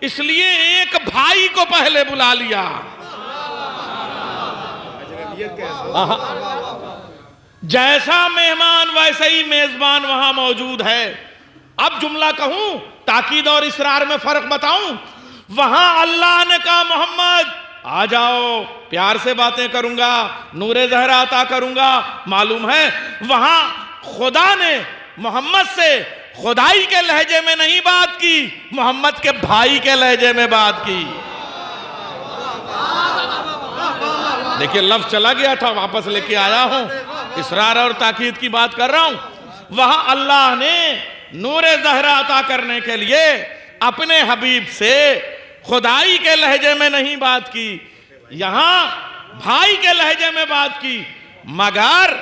اس لیے ایک بھائی کو پہلے بلا لیا۔ جیسا مہمان ویسے ہی میزبان وہاں موجود ہے۔ اب جملہ کہوں، تاکید اور اصرار میں فرق بتاؤں۔ وہاں اللہ نے کہا محمد آ جاؤ، پیار سے باتیں کروں گا، نور زہرا عطا کروں گا۔ معلوم ہے وہاں خدا نے محمد سے خدائی کے لہجے میں نہیں بات کی، محمد کے بھائی کے لہجے میں بات کی۔ دیکھیں لفظ چلا گیا تھا، واپس لے کے آیا ہوں، اصرار اور تاکید کی بات کر رہا ہوں۔ وہاں اللہ نے نور زہرا عطا کرنے کے لیے اپنے حبیب سے خدائی کے لہجے میں نہیں بات کی، یہاں بھائی کے لہجے میں بات کی۔ مگر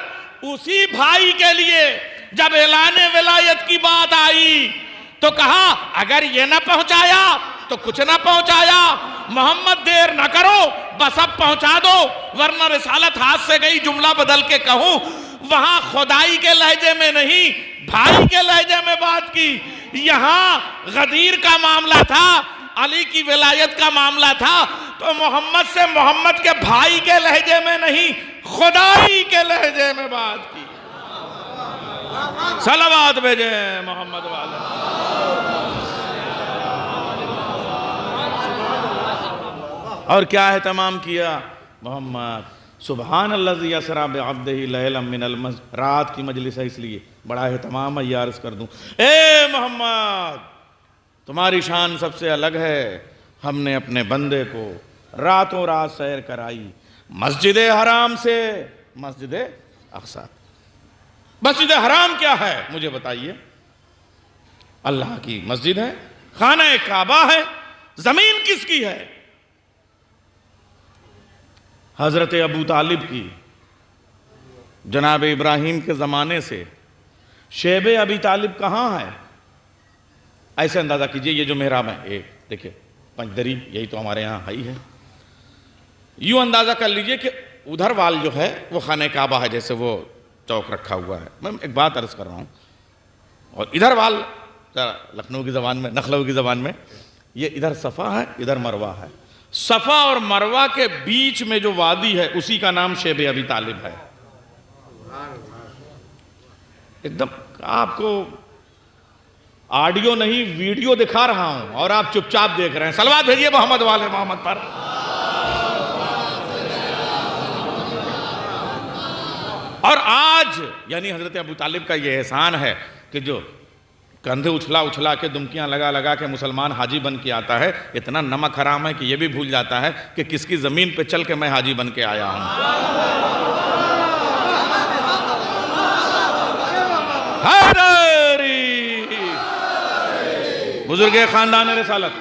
اسی بھائی کے لیے جب اعلان ولایت کی بات آئی تو کہا اگر یہ نہ پہنچایا تو کچھ نہ پہنچایا، محمد دیر نہ کرو، بس اب پہنچا دو ورنہ رسالت ہاتھ سے گئی۔ جملہ بدل کے کہوں، وہاں خدائی کے لہجے میں نہیں بھائی کے لہجے میں بات کی۔ یہاں غدیر کا معاملہ تھا، علی کی ولایت کا معاملہ تھا، تو محمد سے محمد کے بھائی کے لہجے میں نہیں خدائی کے لہجے میں بات کی۔ صلوات بھیجے محمد والے۔ اور کیا اہتمام کیا محمد؟ سبحان الذی اسری بعبدہ لیلا من المسجد، رات کی مجلس ہے اس لیے بڑا اہتمام ہے، یہ عرض کر دوں۔ اے محمد تمہاری شان سب سے الگ ہے، ہم نے اپنے بندے کو راتوں رات سیر کرائی مسجد حرام سے مسجد اقصی۔ مسجد حرام کیا ہے مجھے بتائیے؟ اللہ کی مسجد ہے، خانہ کعبہ ہے، زمین کس کی ہے؟ حضرت ابو طالب کی۔ جناب ابراہیم کے زمانے سے شیب ابی طالب کہاں ہے؟ ایسے اندازہ کیجئے، یہ جو محراب ہے ایک دیکھیں پنجدری، یہی تو ہمارے یہاں ہی ہے۔ یوں اندازہ کر لیجئے کہ ادھر وال جو ہے وہ خانہ کعبہ ہے، جیسے وہ چوک رکھا ہوا ہے۔ میں ایک بات عرض کر رہا ہوں، اور ادھر وال لکھنؤ کی زبان میں، نخلو کی زبان میں، یہ ادھر صفا ہے، ادھر مروہ ہے۔ صفا اور مروہ کے بیچ میں جو وادی ہے اسی کا نام شیب ابی طالب ہے۔ ایک دم آپ کو آڈیو نہیں ویڈیو دکھا رہا ہوں اور آپ چپ چاپ دیکھ رہے ہیں۔ صلوات بھیجیے محمد والے محمد پر۔ اور آج یعنی حضرت ابو طالب کا یہ احسان ہے کہ جو کندھے اچھلا اچھلا کے دمکیاں لگا لگا کے مسلمان حاجی بن کے آتا ہے، اتنا نمک حرام ہے کہ یہ بھی بھول جاتا ہے کہ کس کی زمین پہ چل کے میں حاجی بن کے آیا ہوں۔ حیدری بزرگ خاندان رسالت،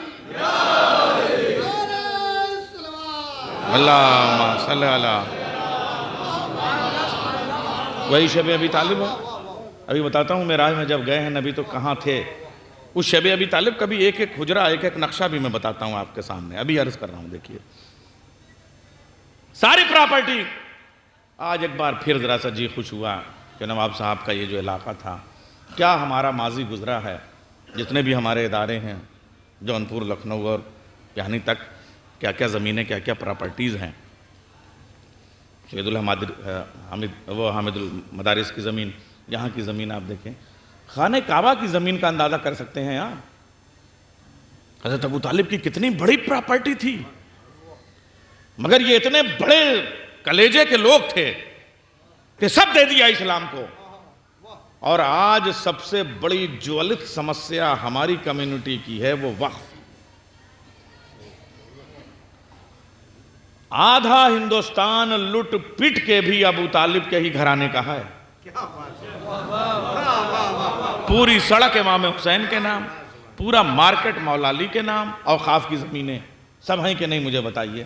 اللہم صلی اللہ، وہی شیب ابی طالب ہے۔ ابھی بتاتا ہوں معراج میں جب گئے ہیں نبی تو کہاں تھے۔ اس شیب ابی طالب کا بھی ایک ایک حجرہ، ایک ایک نقشہ بھی میں بتاتا ہوں آپ کے سامنے، ابھی عرض کر رہا ہوں۔ دیکھیے ساری پراپرٹی۔ آج ایک بار پھر ذرا سا جی خوش ہوا کہ نواب صاحب کا یہ جو علاقہ تھا، کیا ہمارا ماضی گزرا ہے، جتنے بھی ہمارے ادارے ہیں جونپور، لکھنؤ اور یعنی تک، کیا کیا زمینیں، کیا کیا پراپرٹیز ہیں۔ حامد المدارس کی زمین، یہاں کی زمین آپ دیکھیں، خانہ کعبہ کی زمین کا اندازہ کر سکتے ہیں آپ، حضرت ابو طالب کی کتنی بڑی پراپرٹی تھی، مگر یہ اتنے بڑے کلیجے کے لوگ تھے کہ سب دے دیا اسلام کو۔ اور آج سب سے بڑی جوالت سمسیا ہماری کمیونٹی کی ہے وہ وقف۔ آدھا ہندوستان لٹ پٹ کے بھی ابو طالب کے ہی گھرانے کا ہے۔ پوری سڑک امام حسین کے نام، پورا مارکٹ مولا علی کے نام، اوقاف کی زمینیں سب ہیں کہ نہیں مجھے بتائیے۔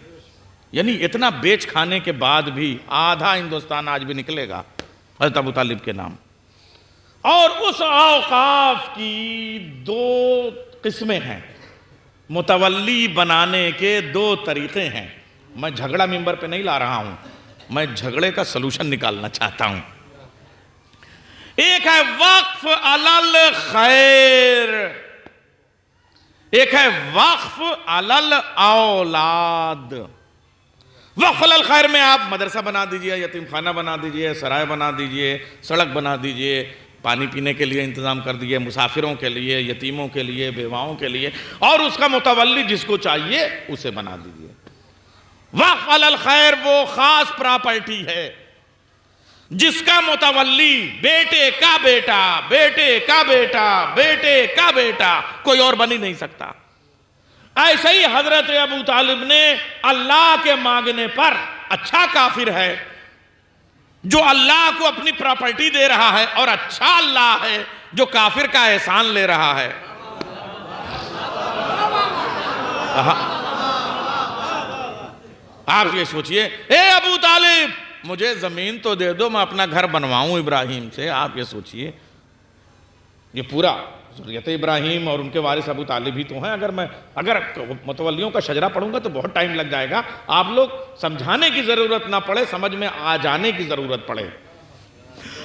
یعنی اتنا بیچ کھانے کے بعد بھی آدھا ہندوستان آج بھی نکلے گا حضرت ابو طالب کے نام۔ اور اس اوقاف کی دو قسمیں ہیں، متولی بنانے کے دو طریقے ہیں۔ میں جھگڑا ممبر پہ نہیں لا رہا ہوں، میں جھگڑے کا سلوشن نکالنا چاہتا ہوں۔ ایک ہے وقف علی الخیر، ایک ہے وقف علی الاولاد۔ وقف علی الخیر میں آپ مدرسہ بنا دیجئے، یتیم خانہ بنا دیجئے، سرائے بنا دیجئے، سڑک بنا دیجئے، پانی پینے کے لیے انتظام کر دیجئے، مسافروں کے لیے، یتیموں کے لیے، بیواؤں کے لیے، اور اس کا متولی جس کو چاہیے اسے بنا دیجئے۔ وقف علی الخیر وہ خاص پراپرٹی ہے جس کا متولی بیٹے کا بیٹا، بیٹے کا بیٹا، بیٹے کا بیٹا، کوئی اور بن ہی نہیں سکتا۔ ایسے ہی حضرت ابو طالب نے اللہ کے مانگنے پر، اچھا کافر ہے جو اللہ کو اپنی پراپرٹی دے رہا ہے، اور اچھا اللہ ہے جو کافر کا احسان لے رہا ہے۔ آپ یہ سوچئے، اے ابو طالب مجھے زمین تو دے دو، میں اپنا گھر بنواؤں ابراہیم سے۔ آپ یہ سوچئے، یہ پورا ذریت ابراہیم اور ان کے وارث ابو طالب ہی تو ہیں۔ اگر متولیوں کا شجرہ پڑھوں گا تو بہت ٹائم لگ جائے گا، آپ لوگ سمجھانے کی ضرورت نہ پڑے، سمجھ میں آ جانے کی ضرورت پڑے۔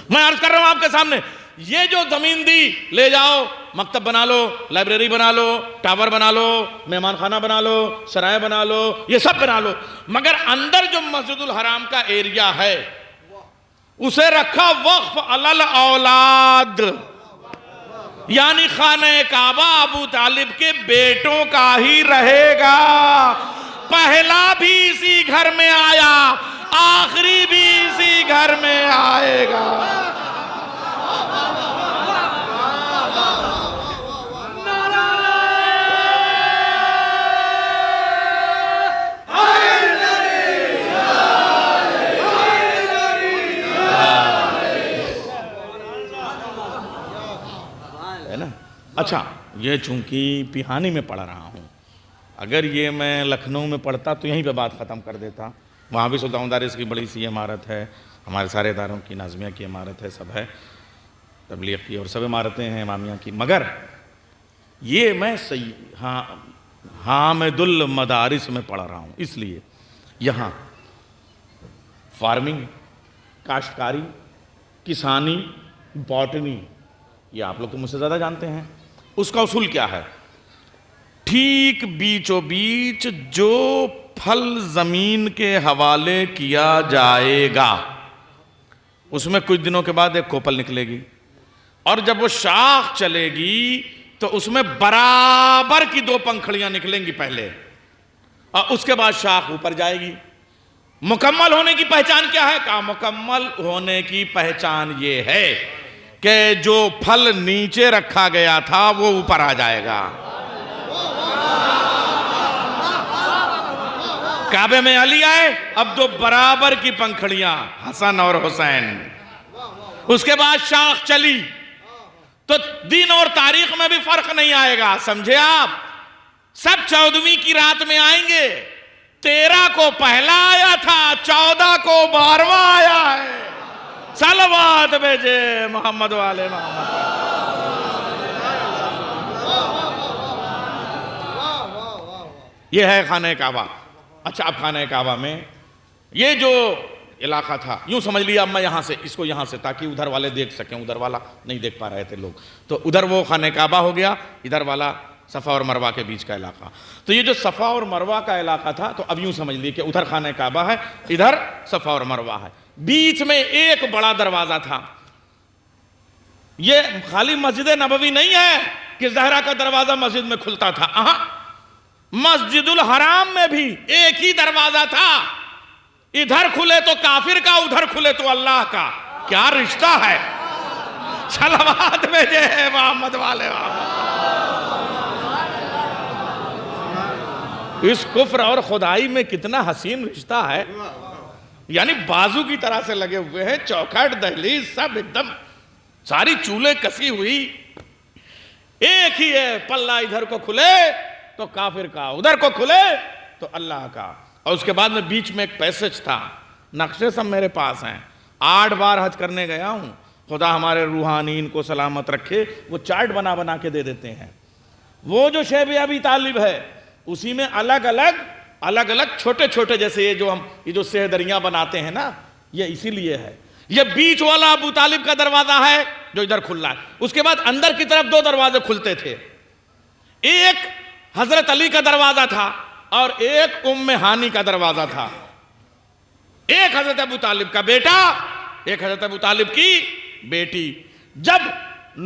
میں عرض کر رہا ہوں آپ کے سامنے، یہ جو زمین دی، لے جاؤ، مکتب بنا لو، لائبریری بنا لو، ٹاور بنا لو، مہمان خانہ بنا لو، سرائے بنا لو، یہ سب بنا لو، مگر اندر جو مسجد الحرام کا ایریا ہے اسے رکھا وقف علی الاولاد، یعنی خانہ کعبہ ابو طالب کے بیٹوں کا ہی رہے گا۔ پہلا بھی اسی گھر میں آیا، آخری بھی اسی گھر میں آئے گا۔ اچھا، یہ چونکہ پیہانی میں پڑھ رہا ہوں، اگر یہ میں لکھنؤ میں پڑھتا تو یہیں پہ بات ختم کر دیتا۔ وہاں بھی سلطان مدارس کی بڑی سی عمارت ہے، ہمارے سارے اداروں کی، نازمیہ کی عمارت ہے، سب ہے، تبلیغ کی اور سب عمارتیں ہیں، امامیہ کی، مگر یہ میں حامد المدارس میں پڑھ رہا ہوں، اس لیے یہاں فارمنگ، کاشتکاری، کسانی، باٹنی، یہ آپ لوگ تو مجھ سے زیادہ جانتے ہیں، اس کا اصول کیا ہے؟ ٹھیک بیچو بیچ جو پھل زمین کے حوالے کیا جائے گا اس میں کچھ دنوں کے بعد ایک کوپل نکلے گی، اور جب وہ شاخ چلے گی تو اس میں برابر کی دو پنکھڑیاں نکلیں گی پہلے، اور اس کے بعد شاخ اوپر جائے گی۔ مکمل ہونے کی پہچان کیا ہے؟ کہا مکمل ہونے کی پہچان یہ ہے کہ جو پھل نیچے رکھا گیا تھا وہ اوپر آ جائے گا۔ کعبے میں علی آئے، اب دو برابر کی پنکھڑیاں، حسن اور حسین، اس کے بعد شاخ چلی تو دن اور تاریخ میں بھی فرق نہیں آئے گا، سمجھے آپ؟ سب 14ویں کی رات میں آئیں گے، 13 کو پہلا آیا تھا، 14 کو 12واں آیا ہے۔ صلوات بھیجے محمد والے محمد۔ یہ ہے خانہ کعبہ۔ اچھا، اب خانہ کعبہ میں یہ جو علاقہ تھا، یوں سمجھ لیا اب میں یہاں سے اس کو یہاں سے، تاکہ ادھر والے دیکھ سکیں، ادھر والا نہیں دیکھ پا رہے تھے لوگ، تو ادھر وہ خانہ کعبہ ہو گیا، ادھر والا صفا اور مروہ کے بیچ کا علاقہ۔ تو یہ جو صفا اور مروہ کا علاقہ تھا، تو اب یوں سمجھ لیے کہ ادھر خانہ کعبہ ہے، ادھر صفا اور مروہ ہے، بیچ میں ایک بڑا دروازہ تھا، یہ خالی مسجد نبوی نہیں ہے کہ زہرا کا دروازہ مسجد میں کھلتا تھا، مسجد الحرام میں بھی ایک ہی دروازہ تھا، ادھر کھلے تو کافر کا، ادھر کھلے تو اللہ کا. کیا رشتہ ہے. صلوات بھیجے محمد والے محمد. اس کفر اور خدائی میں کتنا حسین رشتہ ہے. یعنی بازو کی طرح سے لگے ہوئے ہیں، چوکھٹ دہلیز سب ایک دم، ساری چولے کسی ہوئی. ایک ہی ہے، پلہ ادھر کو کھلے تو کافر کا، ادھر کو کھلے تو اللہ کا. اور اس کے بعد میں بیچ میں ایک پیسج تھا، نقشے سب میرے پاس ہیں. 8 بار حج کرنے گیا ہوں. خدا ہمارے روحانین کو سلامت رکھے، وہ چارٹ بنا بنا کے دے دیتے ہیں. وہ جو شیب ابی طالب ہے اسی میں الگ الگ چھوٹے چھوٹے، جیسے یہ جو سہ دریاں بناتے ہیں نا، یہ اسی لیے ہے. یہ بیچ والا ابو طالب کا دروازہ ہے جو ادھر کھل رہا ہے. اس کے بعد اندر کی طرف 2 دروازے کھلتے تھے. ایک حضرت علی کا دروازہ تھا اور ایک ام ہانی کا دروازہ تھا. ایک حضرت ابو طالب کا بیٹا، ایک حضرت ابو طالب کی بیٹی. جب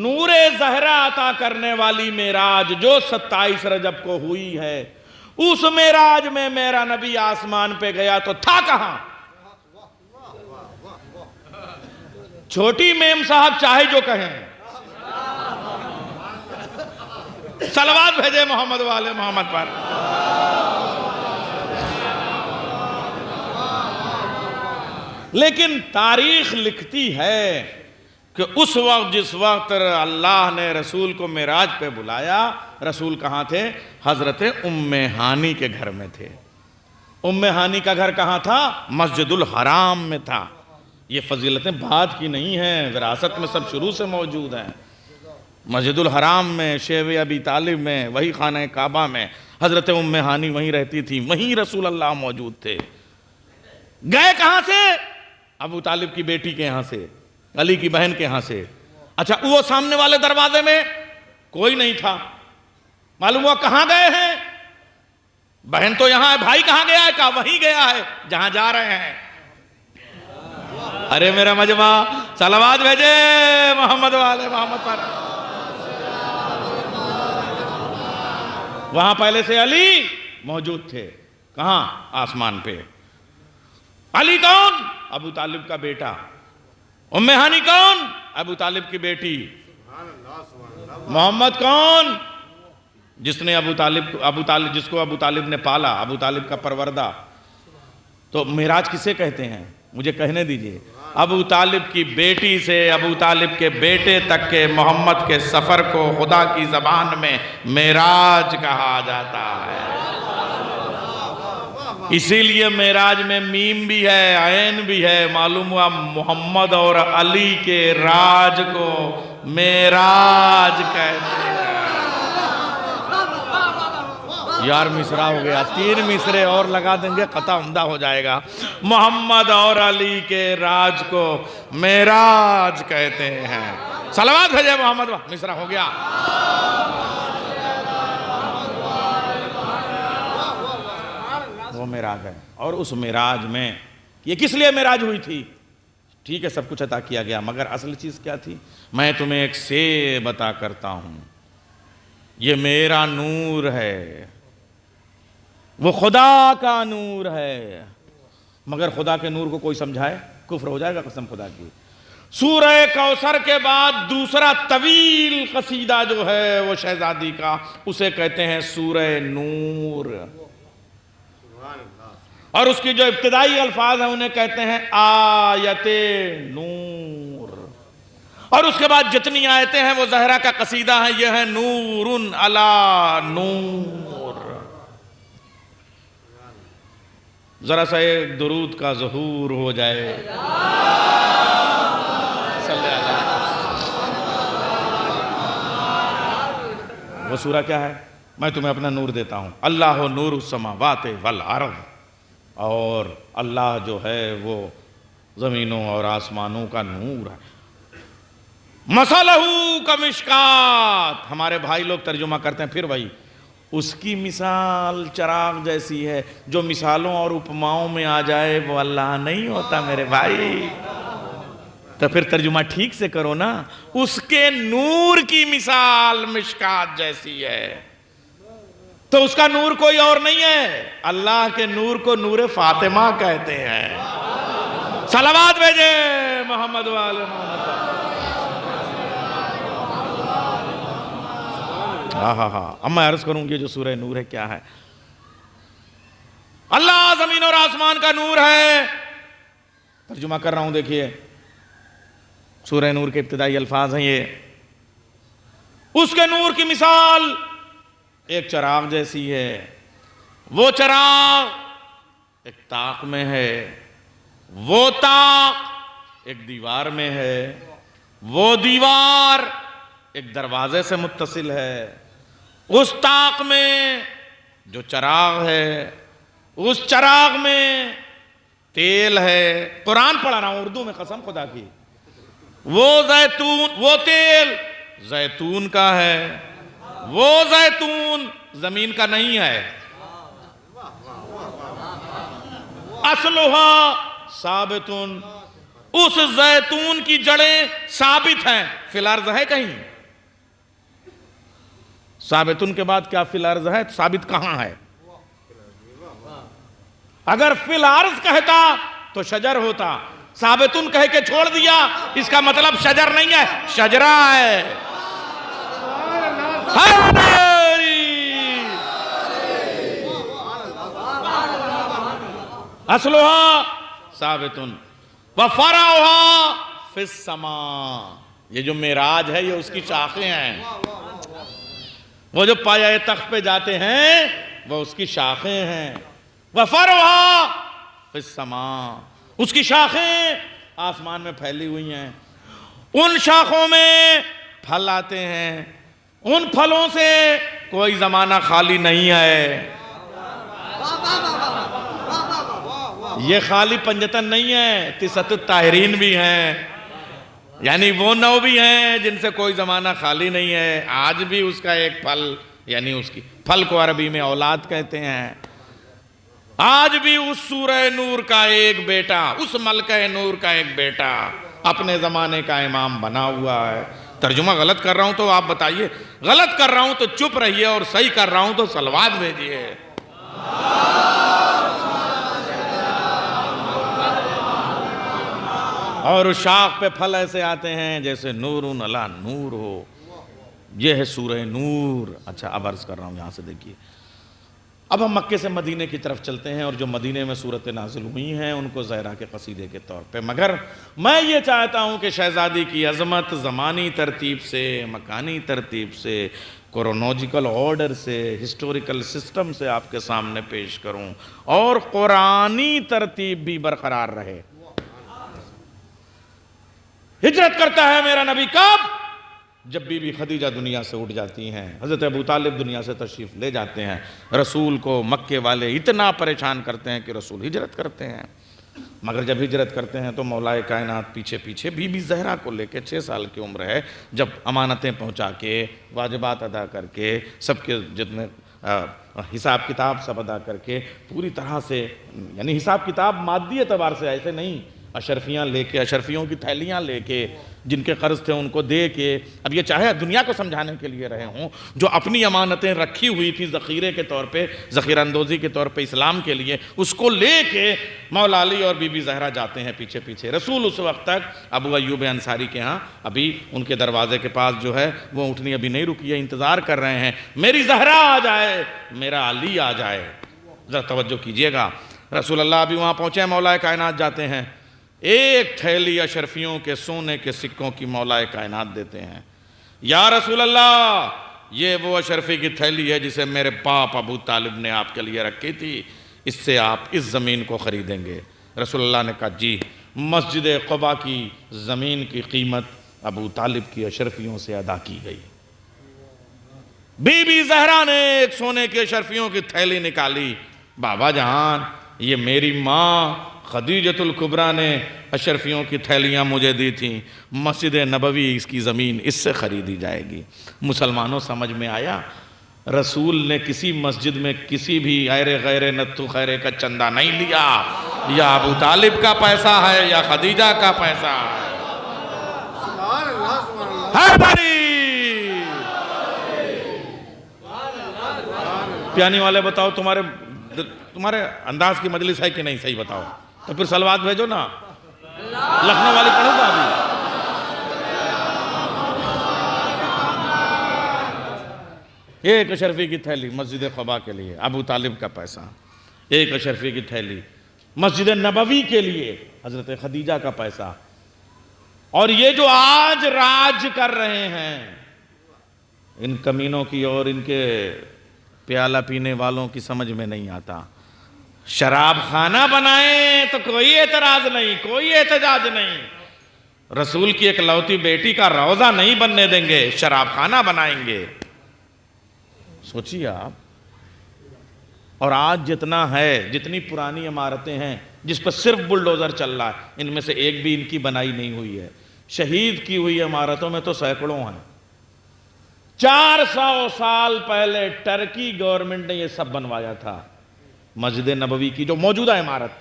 نور زہرا عطا کرنے والی معراج جو 27 رجب کو ہوئی ہے، اس معراج میں میرا نبی آسمان پہ گیا تو تھا کہاں؟ چھوٹی میم صاحب چاہے جو کہیں، صلوات بھیجے محمد والے محمد پر. لیکن تاریخ لکھتی ہے کہ اس وقت جس وقت اللہ نے رسول کو معراج پہ بلایا، رسول کہاں تھے؟ حضرت ام ہانی کے گھر میں تھے. ام ہانی کا گھر کہاں تھا؟ مسجد الحرام میں تھا. یہ فضیلتیں بعد کی نہیں ہیں، وراثت میں سب شروع سے موجود ہیں. مسجد الحرام میں، شیب ابی طالب میں، وہی خانہ کعبہ میں حضرت ام ہانی وہیں رہتی تھی، وہیں رسول اللہ موجود تھے. گئے کہاں سے؟ ابو طالب کی بیٹی کے یہاں سے، علی کی بہن کے یہاں سے. اچھا، وہ سامنے والے دروازے میں کوئی نہیں تھا. معلوم ہوا کہاں گئے ہیں؟ بہن تو یہاں ہے، بھائی کہاں گیا ہے؟ کہا وہیں گیا ہے جہاں جا رہے ہیں. ارے میرا مجمع، صلوات بھیجے محمد والے محمد پر. وہاں پہلے سے علی موجود تھے. کہاں؟ آسمان پہ. علی کون؟ ابو طالب کا بیٹا. ام ہانی کون؟ ابو طالب کی بیٹی. محمد کون؟ جس نے جس کو ابو طالب نے پالا، ابو طالب کا پروردہ. تو معراج کسے کہتے ہیں؟ مجھے کہنے دیجئے. ابو طالب کی بیٹی سے ابو طالب کے بیٹے تک کے محمد کے سفر کو خدا کی زبان میں معراج کہا جاتا ہے. اسی لیے معراج میں میم بھی ہے، عین بھی ہے. معلوم ہوا محمد اور علی کے راج کو معراج کہتے ہیں. یار مصرع ہو گیا، 3 مصرے اور لگا دیں گے قطع عمدہ ہو جائے گا. محمد اور علی کے راج کو معراج کہتے ہیں. صلوات بھیجے محمد. مصرع ہو گیا. وہ معراج ہے. اور اس معراج میں یہ کس لیے معراج ہوئی تھی؟ ٹھیک ہے، سب کچھ عطا کیا گیا، مگر اصل چیز کیا تھی؟ میں تمہیں ایک سے بتا کرتا ہوں. یہ میرا نور ہے، وہ خدا کا نور ہے. مگر خدا کے نور کو کوئی سمجھائے کفر ہو جائے گا، قسم خدا کی. سورہ کوثر کے بعد دوسرا طویل قصیدہ جو ہے وہ شہزادی کا، اسے کہتے ہیں سورہ نور. اور اس کی جو ابتدائی الفاظ ہیں انہیں کہتے ہیں آیت نور. اور اس کے بعد جتنی آیتیں ہیں وہ زہرا کا قصیدہ ہیں. یہ ہے نور علی نور. ذرا سا ایک درود کا ظہور ہو جائے. صلی اللہ. وہ سورہ کیا ہے؟ میں تمہیں اپنا نور دیتا ہوں. اللہ نور السماوات والارض. اور اللہ جو ہے وہ زمینوں اور آسمانوں کا نور ہے. مثلہ کمشکات. ہمارے بھائی لوگ ترجمہ کرتے ہیں پھر وہی. اس کی مثال چراغ جیسی ہے. جو مثالوں اور اپماؤں میں آ جائے وہ اللہ نہیں ہوتا میرے بھائی. تو پھر ترجمہ ٹھیک سے کرو نا. اس کے نور کی مثال مشکات جیسی ہے. تو اس کا نور کوئی اور نہیں ہے. اللہ کے نور کو نور فاطمہ کہتے ہیں. صلوات بھیجے محمد والے محمد. اب میں عرض کروں گی جو سورہ نور ہے کیا ہے. اللہ زمین اور آسمان کا نور ہے. ترجمہ کر رہا ہوں دیکھیے. سورہ نور کے ابتدائی الفاظ ہیں یہ. اس کے نور کی مثال ایک چراغ جیسی ہے. وہ چراغ ایک طاق میں ہے. وہ طاق ایک دیوار میں ہے. وہ دیوار ایک دروازے سے متصل ہے. اس طاق میں جو چراغ ہے اس چراغ میں تیل ہے. قرآن پڑھا رہا ہوں اردو میں قسم خدا کی. وہ تیل زیتون کا ہے. وہ زیتون زمین کا نہیں ہے. اصلھا ثابتن. اس زیتون کی جڑیں ثابت ہیں. فی الارض ہے کہیں؟ ثابتن کے بعد کیا فی الارض ہے؟ ثابت کہاں ہے؟ اگر فی الارض کہتا تو شجر ہوتا. ثابتن کہہ کے چھوڑ دیا. اس کا مطلب شجر نہیں ہے شجرہ ہے. اصلھا ثابتن وفرعھا فی السماء. یہ جو معراج ہے یہ اس کی شاخیں ہیں. وہ جو پایہ تخت پہ جاتے ہیں وہ اس کی شاخیں ہیں. وفرعھا فی السماء. اس کی شاخیں آسمان میں پھیلی ہوئی ہیں. ان شاخوں میں پھل آتے ہیں. ان پھلوں سے کوئی زمانہ خالی نہیں ہے. یہ خالی پنجتن نہیں ہے. تسعۃ الطاہرین بھی ہیں. یعنی وہ نو بھی ہیں جن سے کوئی زمانہ خالی نہیں ہے. آج بھی اس کا ایک پھل یعنی اس کی پھل کو عربی میں اولاد کہتے ہیں. آج بھی اس سورہ نور کا ایک بیٹا, اس ملکہ نور کا ایک بیٹا اپنے زمانے کا امام بنا ہوا ہے. ترجمہ غلط کر رہا ہوں تو آپ بتائیے. غلط کر رہا ہوں تو چپ رہیے اور صحیح کر رہا ہوں تو صلوات بھیجیے. اور اس شاخ پہ پھل ایسے آتے ہیں جیسے نورن علی نور ہو. یہ ہے سورہ نور. اچھا اب عرض کر رہا ہوں یہاں سے دیکھیے. اب ہم مکے سے مدینے کی طرف چلتے ہیں اور جو مدینے میں صورتیں نازل ہوئی ہیں ان کو زہرا کے قصیدے کے طور پہ. مگر میں یہ چاہتا ہوں کہ شہزادی کی عظمت زمانی ترتیب سے, مکانی ترتیب سے, کرونولوجیکل آرڈر سے, ہسٹوریکل سسٹم سے آپ کے سامنے پیش کروں اور قرآنی ترتیب بھی برقرار رہے. ہجرت کرتا ہے میرا نبی کب؟ جب بی بی خدیجہ دنیا سے اٹھ جاتی ہیں. حضرت ابو طالب دنیا سے تشریف لے جاتے ہیں. رسول کو مکے والے اتنا پریشان کرتے ہیں کہ رسول ہجرت کرتے ہیں. مگر جب ہجرت کرتے ہیں تو مولا کائنات پیچھے پیچھے بی بی زہرا کو لے کے 6 سال کی عمر ہے, جب امانتیں پہنچا کے, واجبات ادا کر کے, سب کے جتنے حساب کتاب سب ادا کر کے پوری طرح سے, یعنی حساب کتاب مادی اعتبار سے ایسے نہیں, اشرفیاں لے کے, اشرفیوں کی تھیلیاں لے کے, جن کے قرض تھے ان کو دے کے, اب یہ چاہے دنیا کو سمجھانے کے لیے رہے ہوں, جو اپنی امانتیں رکھی ہوئی تھی ذخیرے کے طور پہ, ذخیرہ اندوزی کے طور پہ اسلام کے لیے, اس کو لے کے مولا علی اور بی بی زہرا جاتے ہیں پیچھے پیچھے. رسول اس وقت تک ابو ایوب انصاری کے ہاں ابھی ان کے دروازے کے پاس جو ہے وہ اونٹنی ابھی نہیں رکی ہے, انتظار کر رہے ہیں میری زہرا آ جائے, میرا علی آ جائے. ذرا توجہ کیجئے گا. رسول اللہ ابھی وہاں پہنچے ہیں, مولا کائنات جاتے ہیں, ایک تھیلی اشرفیوں کے سونے کے سکوں کی مولا کائنات دیتے ہیں. یا رسول اللہ, یہ وہ اشرفی کی تھیلی ہے جسے میرے باپ ابو طالب نے آپ کے لیے رکھی تھی, اس سے آپ اس زمین کو خریدیں گے. رسول اللہ نے کہا جی. مسجد قباء کی زمین کی قیمت ابو طالب کی اشرفیوں سے ادا کی گئی. بی بی زہرا نے ایک سونے کے اشرفیوں کی تھیلی نکالی. بابا جان, یہ میری ماں خدیجۃ الکبریٰ نے اشرفیوں کی تھیلیاں مجھے دی تھیں, مسجد نبوی اس کی زمین اس سے خریدی جائے گی. مسلمانوں سمجھ میں آیا, رسول نے کسی مسجد میں کسی بھی غیر نتو خیرے کا چندہ نہیں لیا. یا ابو طالب کا پیسہ ہے یا خدیجہ کا پیسہ ہے. حیدری! پیانی والے بتاؤ تمہارے انداز کی مجلس ہے کہ نہیں؟ صحیح بتاؤ تو پھر صلوات بھیجو نا. لکھنؤ والی پڑھو گا ابھی. ایک اشرفی کی تھیلی مسجد قباء کے لیے ابو طالب کا پیسہ. ایک اشرفی کی تھیلی مسجد نبوی کے لیے حضرت خدیجہ کا پیسہ. اور یہ جو آج راج کر رہے ہیں ان کمینوں کی اور ان کے پیالہ پینے والوں کی سمجھ میں نہیں آتا. شراب خانہ بنائیں تو کوئی اعتراض نہیں، کوئی احتجاج نہیں. رسول کی ایک لوتی بیٹی کا روضہ نہیں بننے دیں گے، شراب خانہ بنائیں گے. سوچیے آپ. اور آج جتنا ہے، جتنی پرانی عمارتیں ہیں جس پر صرف بلڈوزر چل رہا ہے، ان میں سے ایک بھی ان کی بنائی نہیں ہوئی ہے. شہید کی ہوئی عمارتوں میں تو سینکڑوں ہیں. 400 سال پہلے ٹرکی گورنمنٹ نے یہ سب بنوایا تھا. مسجد نبوی کی جو موجودہ عمارت،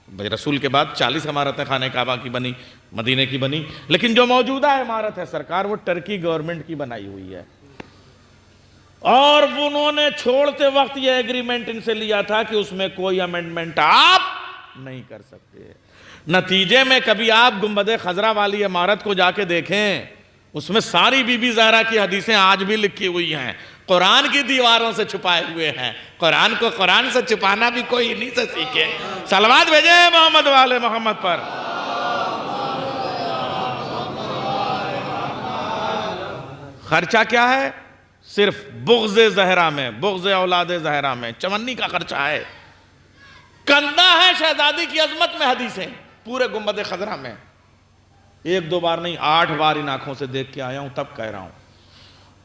بھائی رسول کے بعد 40 عمارتیں خانہ کعبہ کی بنی، مدینہ کی بنی، لیکن جو موجودہ عمارت ہے سرکار وہ ٹرکی گورنمنٹ کی بنائی ہوئی ہے. اور انہوں نے چھوڑتے وقت یہ ایگریمنٹ ان سے لیا تھا کہ اس میں کوئی امینڈمنٹ آپ نہیں کر سکتے. نتیجے میں کبھی آپ گنبد خضرا والی عمارت کو جا کے دیکھیں، اس میں ساری بی بی زہرا کی حدیثیں آج بھی لکھی ہوئی ہیں، قرآن کی دیواروں سے چھپائے ہوئے ہیں. قرآن کو قرآن سے چھپانا بھی کوئی انہی سے سیکھے. صلوات بھیجیں محمد والے محمد پر. خرچہ کیا ہے؟ صرف بغض زہرا میں، بغض اولاد زہرا میں چمنی کا خرچہ ہے. کندہ ہے شہزادی کی عظمت میں حدیثیں پورے گنبد خضرا میں. 1-2 بار نہیں، 8 بار ان آنکھوں سے دیکھ کے آیا ہوں، تب کہہ رہا ہوں.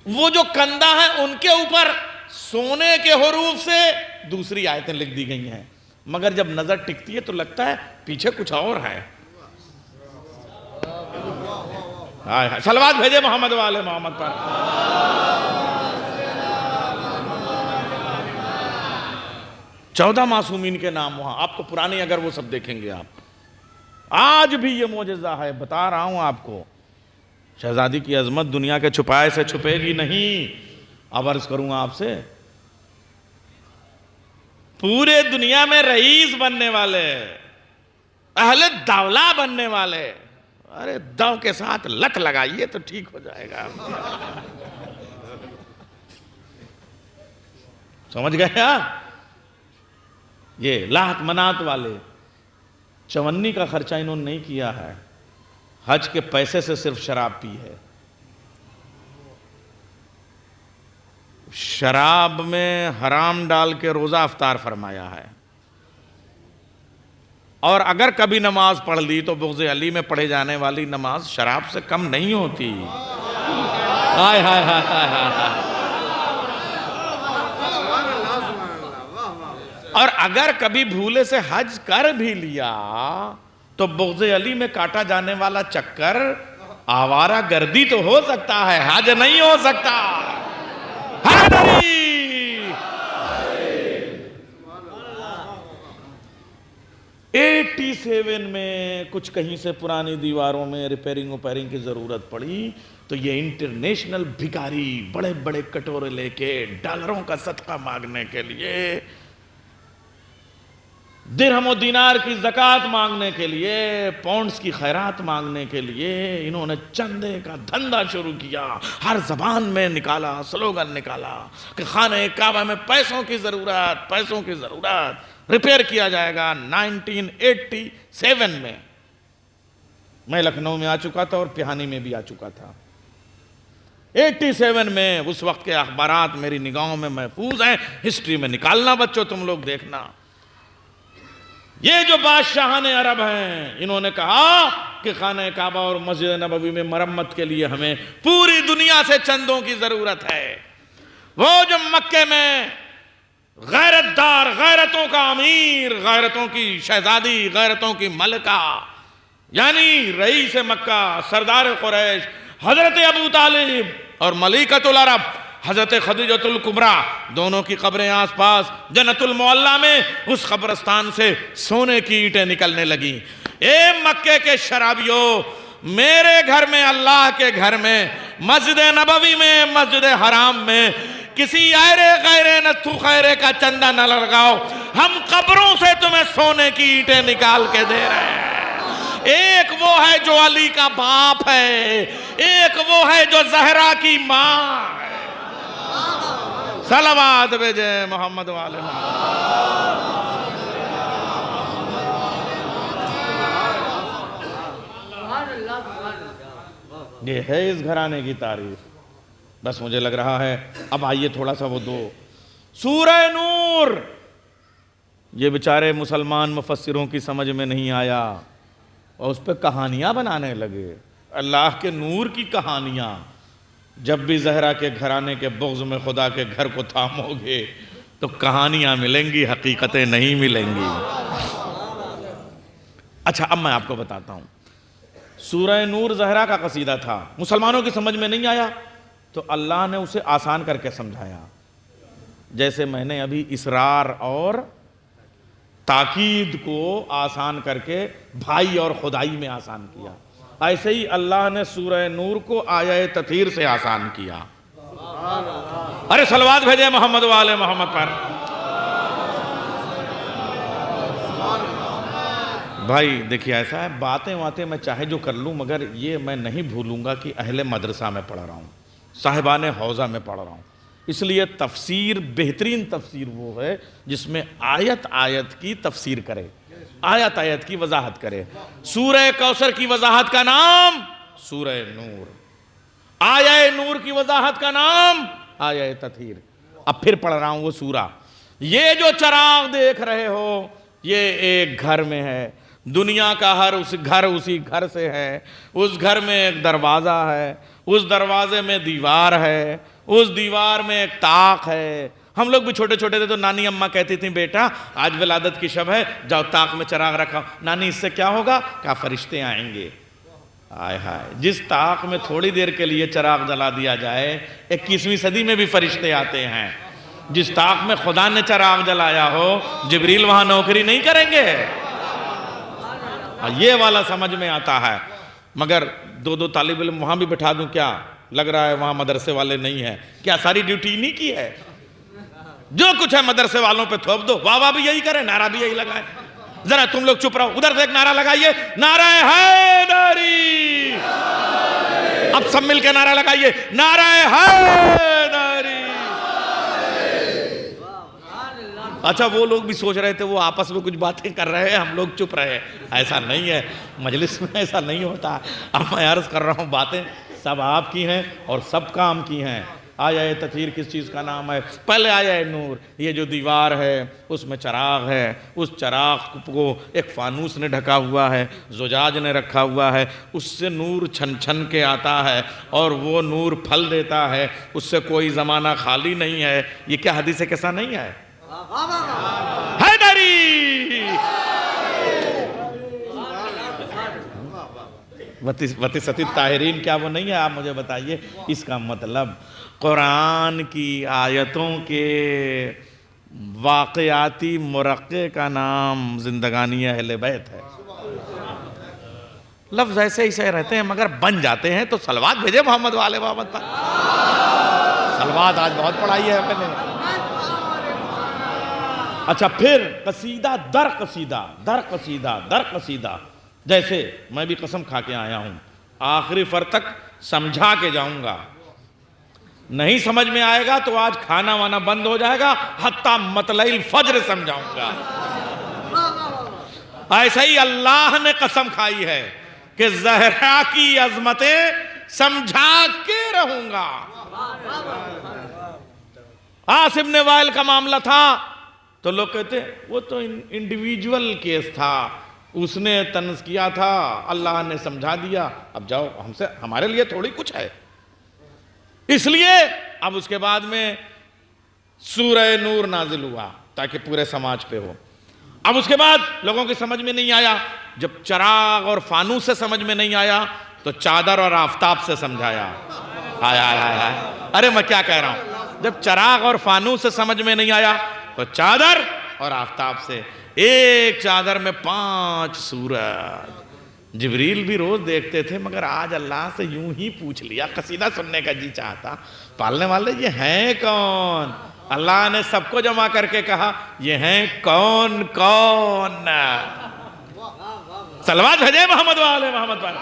وہ جو کندہ ہے ان کے اوپر سونے کے حروف سے دوسری آیتیں لکھ دی گئی ہیں، مگر جب نظر ٹکتی ہے تو لگتا ہے پیچھے کچھ اور ہے. صلوات بھیجے محمد والے محمد پر. چودہ معصومین کے نام وہاں آپ کو پرانے اگر وہ سب دیکھیں گے آپ. آج بھی یہ معجزہ ہے، بتا رہا ہوں آپ کو. شہزادی کی عظمت دنیا کے چھپائے سے چھپے گی نہیں. اب عرض کروں آپ سے، پورے دنیا میں رئیس بننے والے، اہل دولہ بننے والے، ارے دو کے ساتھ لت لگائیے تو ٹھیک ہو جائے گا. سمجھ گئے آپ؟ یہ لاحت منات والے چونی کا خرچہ انہوں نے نہیں کیا ہے، حج کے پیسے سے صرف شراب پی ہے. شراب میں حرام ڈال کے روزہ افطار فرمایا ہے. اور اگر کبھی نماز پڑھ لی تو بغض علی میں پڑھے جانے والی نماز شراب سے کم نہیں ہوتی. ہائے ہائے ہائے ہائے. اور اگر کبھی بھولے سے حج کر بھی لیا تو بغض علی میں کاٹا جانے والا چکر آوارہ گردی تو ہو سکتا ہے، حج نہیں ہو سکتا. حیدری! 87 میں کچھ کہیں سے پرانی دیواروں میں ریپیرنگ کی ضرورت پڑی تو یہ انٹرنیشنل بھکاری بڑے بڑے کٹورے لے کے ڈالروں کا صدقہ مانگنے کے لیے، درہم و دینار کی زکوٰۃ مانگنے کے لیے، پاؤنڈز کی خیرات مانگنے کے لیے انہوں نے چندے کا دھندا شروع کیا. ہر زبان میں نکالا، سلوگن نکالا کہ خانہ کعبہ میں پیسوں کی ضرورت، ریپیئر کیا جائے گا. 1987 میں میں لکھنؤ میں آ چکا تھا اور پہانی میں بھی آ چکا تھا. 87 میں اس وقت کے اخبارات میری نگاہوں میں محفوظ ہیں، ہسٹری میں نکالنا بچوں تم لوگ دیکھنا. یہ جو بادشاہان عرب ہیں انہوں نے کہا کہ خانہ کعبہ اور مسجد نبوی میں مرمت کے لیے ہمیں پوری دنیا سے چندوں کی ضرورت ہے. وہ جو مکے میں غیرت دار، غیرتوں کا امیر، غیرتوں کی شہزادی، غیرتوں کی ملکہ، یعنی رئیس مکہ، سردار قریش حضرت ابو طالب اور ملکۃ العرب حضرت خدیجۃ الکبریٰ، دونوں کی قبریں آس پاس جنت المعلیٰ میں، اس قبرستان سے سونے کی اینٹیں نکلنے لگیں. اے مکے کے شرابیوں، میرے گھر میں، اللہ کے گھر میں، مسجد نبوی میں، مسجد حرام میں کسی غیر نتھو خیرے کا چندہ نہ لگاؤ، ہم قبروں سے تمہیں سونے کی اینٹیں نکال کے دے رہے ہیں۔ ایک وہ ہے جو علی کا باپ ہے، ایک وہ ہے جو زہرا کی ماں ہے۔ صلوات بھیجے محمد والے محمد۔ یہ ہے اس گھرانے کی تعریف۔ بس مجھے لگ رہا ہے اب آئیے تھوڑا سا وہ دو سورہ نور، یہ بیچارے مسلمان مفسروں کی سمجھ میں نہیں آیا اور اس پہ کہانیاں بنانے لگے، اللہ کے نور کی کہانیاں۔ جب بھی زہرا کے گھرانے کے بغض میں خدا کے گھر کو تھامو گے تو کہانیاں ملیں گی، حقیقتیں نہیں ملیں گی۔ اچھا اب میں آپ کو بتاتا ہوں، سورہ نور زہرا کا قصیدہ تھا، مسلمانوں کی سمجھ میں نہیں آیا تو اللہ نے اسے آسان کر کے سمجھایا، جیسے میں نے ابھی اسرار اور تاکید کو آسان کر کے بھائی اور خدائی میں آسان کیا، ایسے ہی اللہ نے سورہ نور کو آیہ تطہیر سے آسان کیا۔ ارے صلوات بھیجے محمد والے محمد پر۔ بھائی دیکھیے ایسا ہے، باتیں میں چاہے جو کر لوں مگر یہ میں نہیں بھولوں گا کہ اہل مدرسہ میں پڑھ رہا ہوں، صاحبان حوزہ میں پڑھ رہا ہوں، اس لیے تفسیر، بہترین تفسیر وہ ہے جس میں آیت آیت کی تفسیر کرے، آیت آیت کی وضاحت کرے۔ سورہ کوثر کی وضاحت کا نام سورہ نور، آیہ نور کی وضاحت کا نام آیہ تطہیر۔ اب پھر پڑھ رہا ہوں وہ سورہ۔ یہ جو چراغ دیکھ رہے ہو یہ ایک گھر میں ہے، دنیا کا ہر گھر اسی گھر سے ہے، اس گھر میں ایک دروازہ ہے، اس دروازے میں دیوار ہے، اس دیوار میں ایک طاق ہے۔ ہم لوگ بھی چھوٹے چھوٹے تھے تو نانی اماں کہتی تھیں بیٹا آج ولادت کی شب ہے، جاؤ طاق میں چراغ رکھا۔ نانی اس سے کیا ہوگا؟ کہا فرشتے آئیں گے۔ آئے ہائے، جس طاق میں تھوڑی دیر کے لیے چراغ جلا دیا جائے 21ویں صدی میں بھی فرشتے آتے ہیں۔ جس طاق میں خدا نے چراغ جلایا ہو جبریل وہاں نوکری نہیں کریں گے؟ یہ والا سمجھ میں آتا ہے، مگر دو طالب علم وہاں بھی بٹھا دوں کیا؟ لگ رہا ہے وہاں مدرسے والے نہیں ہیں، کیا ساری ڈیوٹی نہیں کی ہے؟ جو کچھ ہے مدرسے والوں پہ تھوپ دو، واہ واہ بھی یہی کریں، نعرہ بھی یہی لگائیں۔ ذرا تم لوگ چپ رہو، ادھر سے ایک نعرہ لگائیے، نعرہ حیدری۔ اب سب مل کے نعرہ لگائیے، نعرہ حیدری۔ اچھا وہ لوگ بھی سوچ رہے تھے وہ آپس میں کچھ باتیں کر رہے ہیں، ہم لوگ چپ رہے ہیں، ایسا نہیں ہے، مجلس میں ایسا نہیں ہوتا۔ اب میں عرض کر رہا ہوں باتیں سب آپ کی ہیں اور سب کام کی ہیں۔ آیہ تطہیر کس چیز کا نام ہے؟ پہلے آیہ نور، یہ جو دیوار ہے اس میں چراغ ہے، اس چراغ کو ایک فانوس نے ڈھکا ہوا ہے، زجاج نے رکھا ہوا ہے، اس سے نور چھن چھن کے آتا ہے اور وہ نور پھل دیتا ہے، اس سے کوئی زمانہ خالی نہیں ہے۔ یہ کیا حدیث کیسا نہیں ہے؟ حیدری وَتِسَتِ الطاہرین، کیا وہ نہیں ہے؟ آپ مجھے بتائیے۔ اس کا مطلب قرآن کی آیتوں کے واقعاتی مرقع کا نام زندگانی اہل بیت ہے۔ لفظ ایسے ہی سے رہتے ہیں مگر بن جاتے ہیں، تو صلوات بھیجے محمد والے محمد پر۔ صلوات آج بہت پڑھائی ہے اپنے۔ اچھا پھر قصیدہ در قصیدہ در قصیدہ در قصیدہ، جیسے میں بھی قسم کھا کے آیا ہوں آخری فر تک سمجھا کے جاؤں گا، نہیں سمجھ میں آئے گا تو آج کھانا وانا بند ہو جائے گا، حتیٰ مطلع الفجر سمجھاؤں گا۔ ایسا ہی اللہ نے قسم کھائی ہے کہ زہرا کی عظمتیں سمجھا کے رہوں گا۔ عاص بن وائل کا معاملہ تھا تو لوگ کہتے وہ تو انڈیویجول کیس تھا، اس نے طنز کیا تھا، اللہ نے سمجھا دیا، اب جاؤ ہمارے لیے تھوڑی کچھ ہے۔ اس لیے اب اس کے بعد میں سورہ نور نازل ہوا تاکہ پورے سماج پہ ہو۔ اب اس کے بعد لوگوں کی سمجھ میں نہیں آیا، جب چراغ اور فانوس سے سمجھ میں نہیں آیا تو چادر اور آفتاب سے سمجھایا۔ ارے میں کیا کہہ رہا ہوں، جب چراغ اور فانوس سے سمجھ میں نہیں آیا تو چادر اور آفتاب سے، ایک چادر میں 5 سورج، جبریل بھی روز دیکھتے تھے، مگر آج اللہ سے یوں ہی پوچھ لیا، قصیدہ سننے کا جی چاہتا، پالنے والے یہ ہیں کون؟ اللہ نے سب کو جمع کر کے کہا یہ ہیں کون کون؟ صلوات بھیجے محمد والے محمد والے۔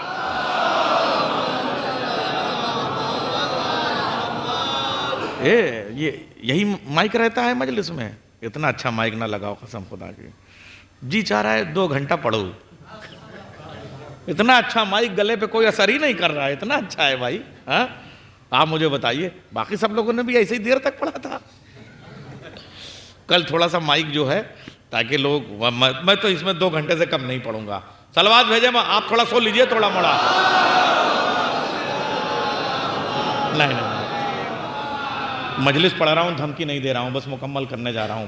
یہی مائک رہتا ہے مجلس میں، اتنا اچھا مائک نہ لگاؤ قسم خدا کی، جی چاہ رہا ہے 2 گھنٹہ پڑھو، اتنا اچھا مائک گلے پہ کوئی اثر ہی نہیں کر رہا ہے، اتنا اچھا ہے بھائی۔ آپ مجھے بتائیے، باقی سب لوگوں نے بھی ایسے ہی دیر تک پڑھا تھا۔ کل تھوڑا سا مائک جو ہے تاکہ لوگ، میں تو اس میں 2 گھنٹے سے کم نہیں پڑھوں گا۔ صلوات بھیجے، آپ تھوڑا سو لیجئے، تھوڑا موڑا نہیں، مجلس پڑھ رہا ہوں، دھمکی نہیں دے رہا ہوں، بس مکمل کرنے جا رہا ہوں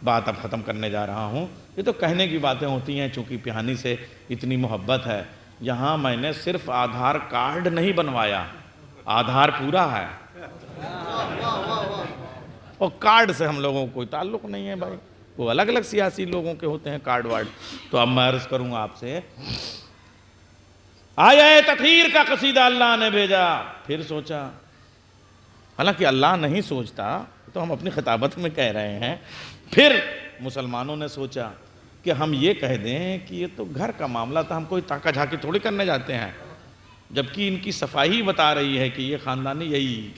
بات اب ختم کرنے جا رہا ہوں۔ یہ تو کہنے کی باتیں ہوتی ہیں، چونکہ پیہانی سے اتنی محبت ہے۔ یہاں میں نے صرف آدھار کارڈ نہیں بنوایا، آدھار پورا ہے، اور کارڈ سے ہم لوگوں کو کوئی تعلق نہیں ہے بھائی، وہ الگ الگ سیاسی لوگوں کے ہوتے ہیں کارڈ وارڈ۔ تو اب میں عرض کروں آپ سے، آیہ تطہیر کا قصیدہ اللہ نے بھیجا، پھر سوچا، حالانکہ اللہ نہیں سوچتا، تو ہم اپنی خطابت میں کہہ رہے ہیں۔ پھر مسلمانوں نے سوچا کہ ہم یہ کہہ دیں کہ یہ تو گھر کا معاملہ تھا، ہم کوئی تاکہ جھاکی تھوڑی کرنے جاتے ہیں، جبکہ ان کی صفائی بتا رہی ہے کہ یہ خاندانی یہی۔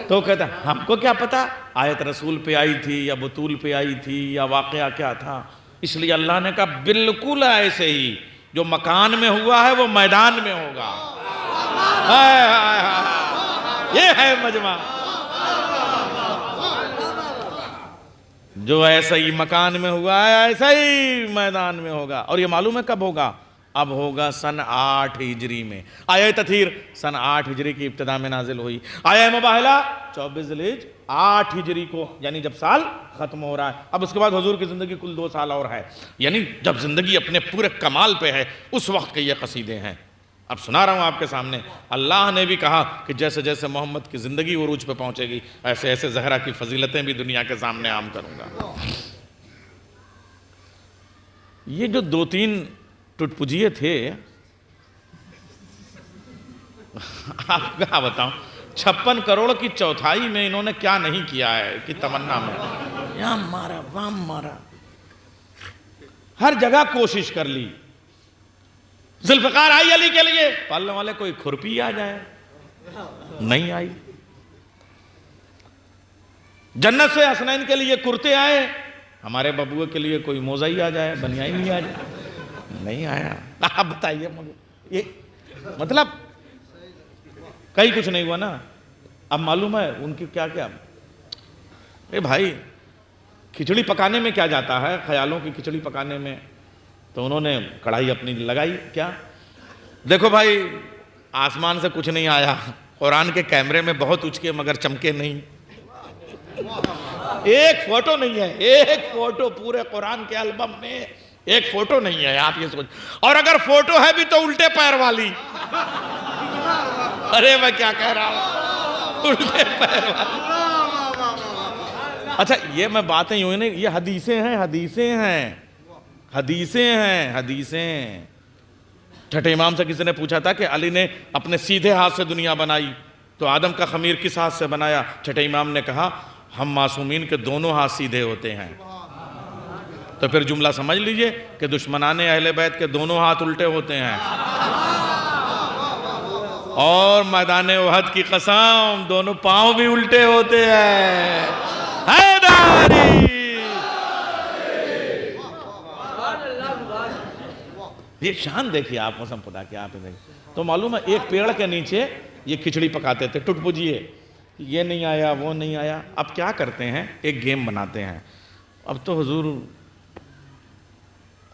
تو کہتا ہے ہم کو کیا پتا آیت رسول پہ آئی تھی یا بطول پہ آئی تھی یا واقعہ کیا تھا، اس لیے اللہ نے کہا بالکل ایسے ہی، جو مکان میں ہوا ہے وہ میدان میں ہوگا۔ یہ ہے مجمع، جو ایسا ہی مکان میں ہوا ہے ایسا ہی میدان میں ہوگا۔ اور یہ معلوم ہے کب ہوگا؟ اب ہوگا سن 8 ہجری میں۔ آیہ تطہیر سن 8 ہجری کی ابتدا میں نازل ہوئی، آیہ مباہلہ 24 ذوالحجہ 8 ہجری کو، یعنی جب سال ختم ہو رہا ہے۔ اب اس کے بعد حضور کی زندگی کل 2 سال اور ہے، یعنی جب زندگی اپنے پورے کمال پہ ہے اس وقت کے یہ قصیدے ہیں۔ اب سنا رہا ہوں آپ کے سامنے، اللہ نے بھی کہا کہ جیسے جیسے محمد کی زندگی عروج پہ پہنچے گی، ایسے ایسے زہرا کی فضیلتیں بھی دنیا کے سامنے عام کروں گا۔ یہ جو 2-3 ٹٹپجیے تھے، آپ کیا بتاؤں، 56 کروڑ کی چوتھائی میں انہوں نے کیا نہیں کیا ہے کہ تمنا میں، یہاں مارا وام مارا، ہر جگہ کوشش کر لی۔ ذوالفقار آئی علی کے لیے، پالنے والے کوئی کھرپی آ جائے، نہیں آئی۔ جنت سے حسنین کے لیے کرتے آئے، ہمارے ببوے کے لیے کوئی موزہ ہی آ جائے، بنیائی نہیں آ جائے، نہیں آیا۔ آپ بتائیے یہ مطلب کہیں کچھ نہیں ہوا نا۔ اب معلوم ہے ان کی کیا کیا، اے بھائی کھچڑی پکانے میں کیا جاتا ہے، خیالوں کی کھچڑی پکانے میں، تو انہوں نے کڑھائی اپنی لگائی، کیا دیکھو بھائی آسمان سے کچھ نہیں آیا، قرآن کے کیمرے میں بہت اچکے مگر چمکے نہیں، ایک فوٹو نہیں ہے، ایک فوٹو پورے قرآن کے البم میں ایک فوٹو نہیں ہے، آپ یہ سوچ، اور اگر فوٹو ہے بھی تو الٹے پیر والی۔ ارے میں کیا کہہ رہا ہوں، الٹے پیر والی۔ اچھا یہ میں باتیں یوں ہی نہیں، یہ حدیثیں ہیں، حدیثیں ہیں، حدیثیں ہیں، حدیثیں۔ چھٹے امام سے کسی نے پوچھا تھا کہ علی نے اپنے سیدھے ہاتھ سے دنیا بنائی تو آدم کا خمیر کس ہاتھ سے بنایا؟ چھٹے امام نے کہا ہم معصومین کے دونوں ہاتھ سیدھے ہوتے ہیں۔ تو پھر جملہ سمجھ لیجئے کہ دشمنان اہل بیت کے دونوں ہاتھ الٹے ہوتے ہیں، اور میدان احد کی قسم دونوں پاؤں بھی الٹے ہوتے ہیں۔ حیداری! یہ شان دیکھیے آپ، قسم خدا کے آپ دیکھیں۔ تو معلوم ہے ایک پیڑ کے نیچے یہ کھچڑی پکاتے تھے، ٹٹ پجیے، یہ نہیں آیا وہ نہیں آیا۔ اب کیا کرتے ہیں، ایک گیم بناتے ہیں۔ اب تو حضور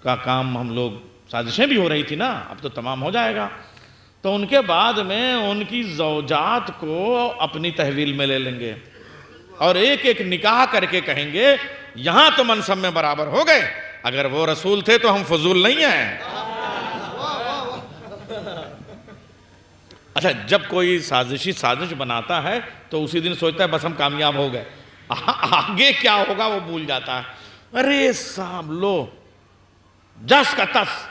کا کام ہم لوگ، سازشیں بھی ہو رہی تھی نا، اب تو تمام ہو جائے گا، تو ان کے بعد میں ان کی زوجات کو اپنی تحویل میں لے لیں گے اور ایک ایک نکاح کر کے کہیں گے یہاں تو منصب میں برابر ہو گئے، اگر وہ رسول تھے تو ہم فضول نہیں ہیں۔ اچھا جب کوئی سازش بناتا ہے تو اسی دن سوچتا ہے بس ہم کامیاب ہو گئے، آگے کیا ہوگا وہ بھول جاتا ہے۔ ارے صاحب لو جس کا تس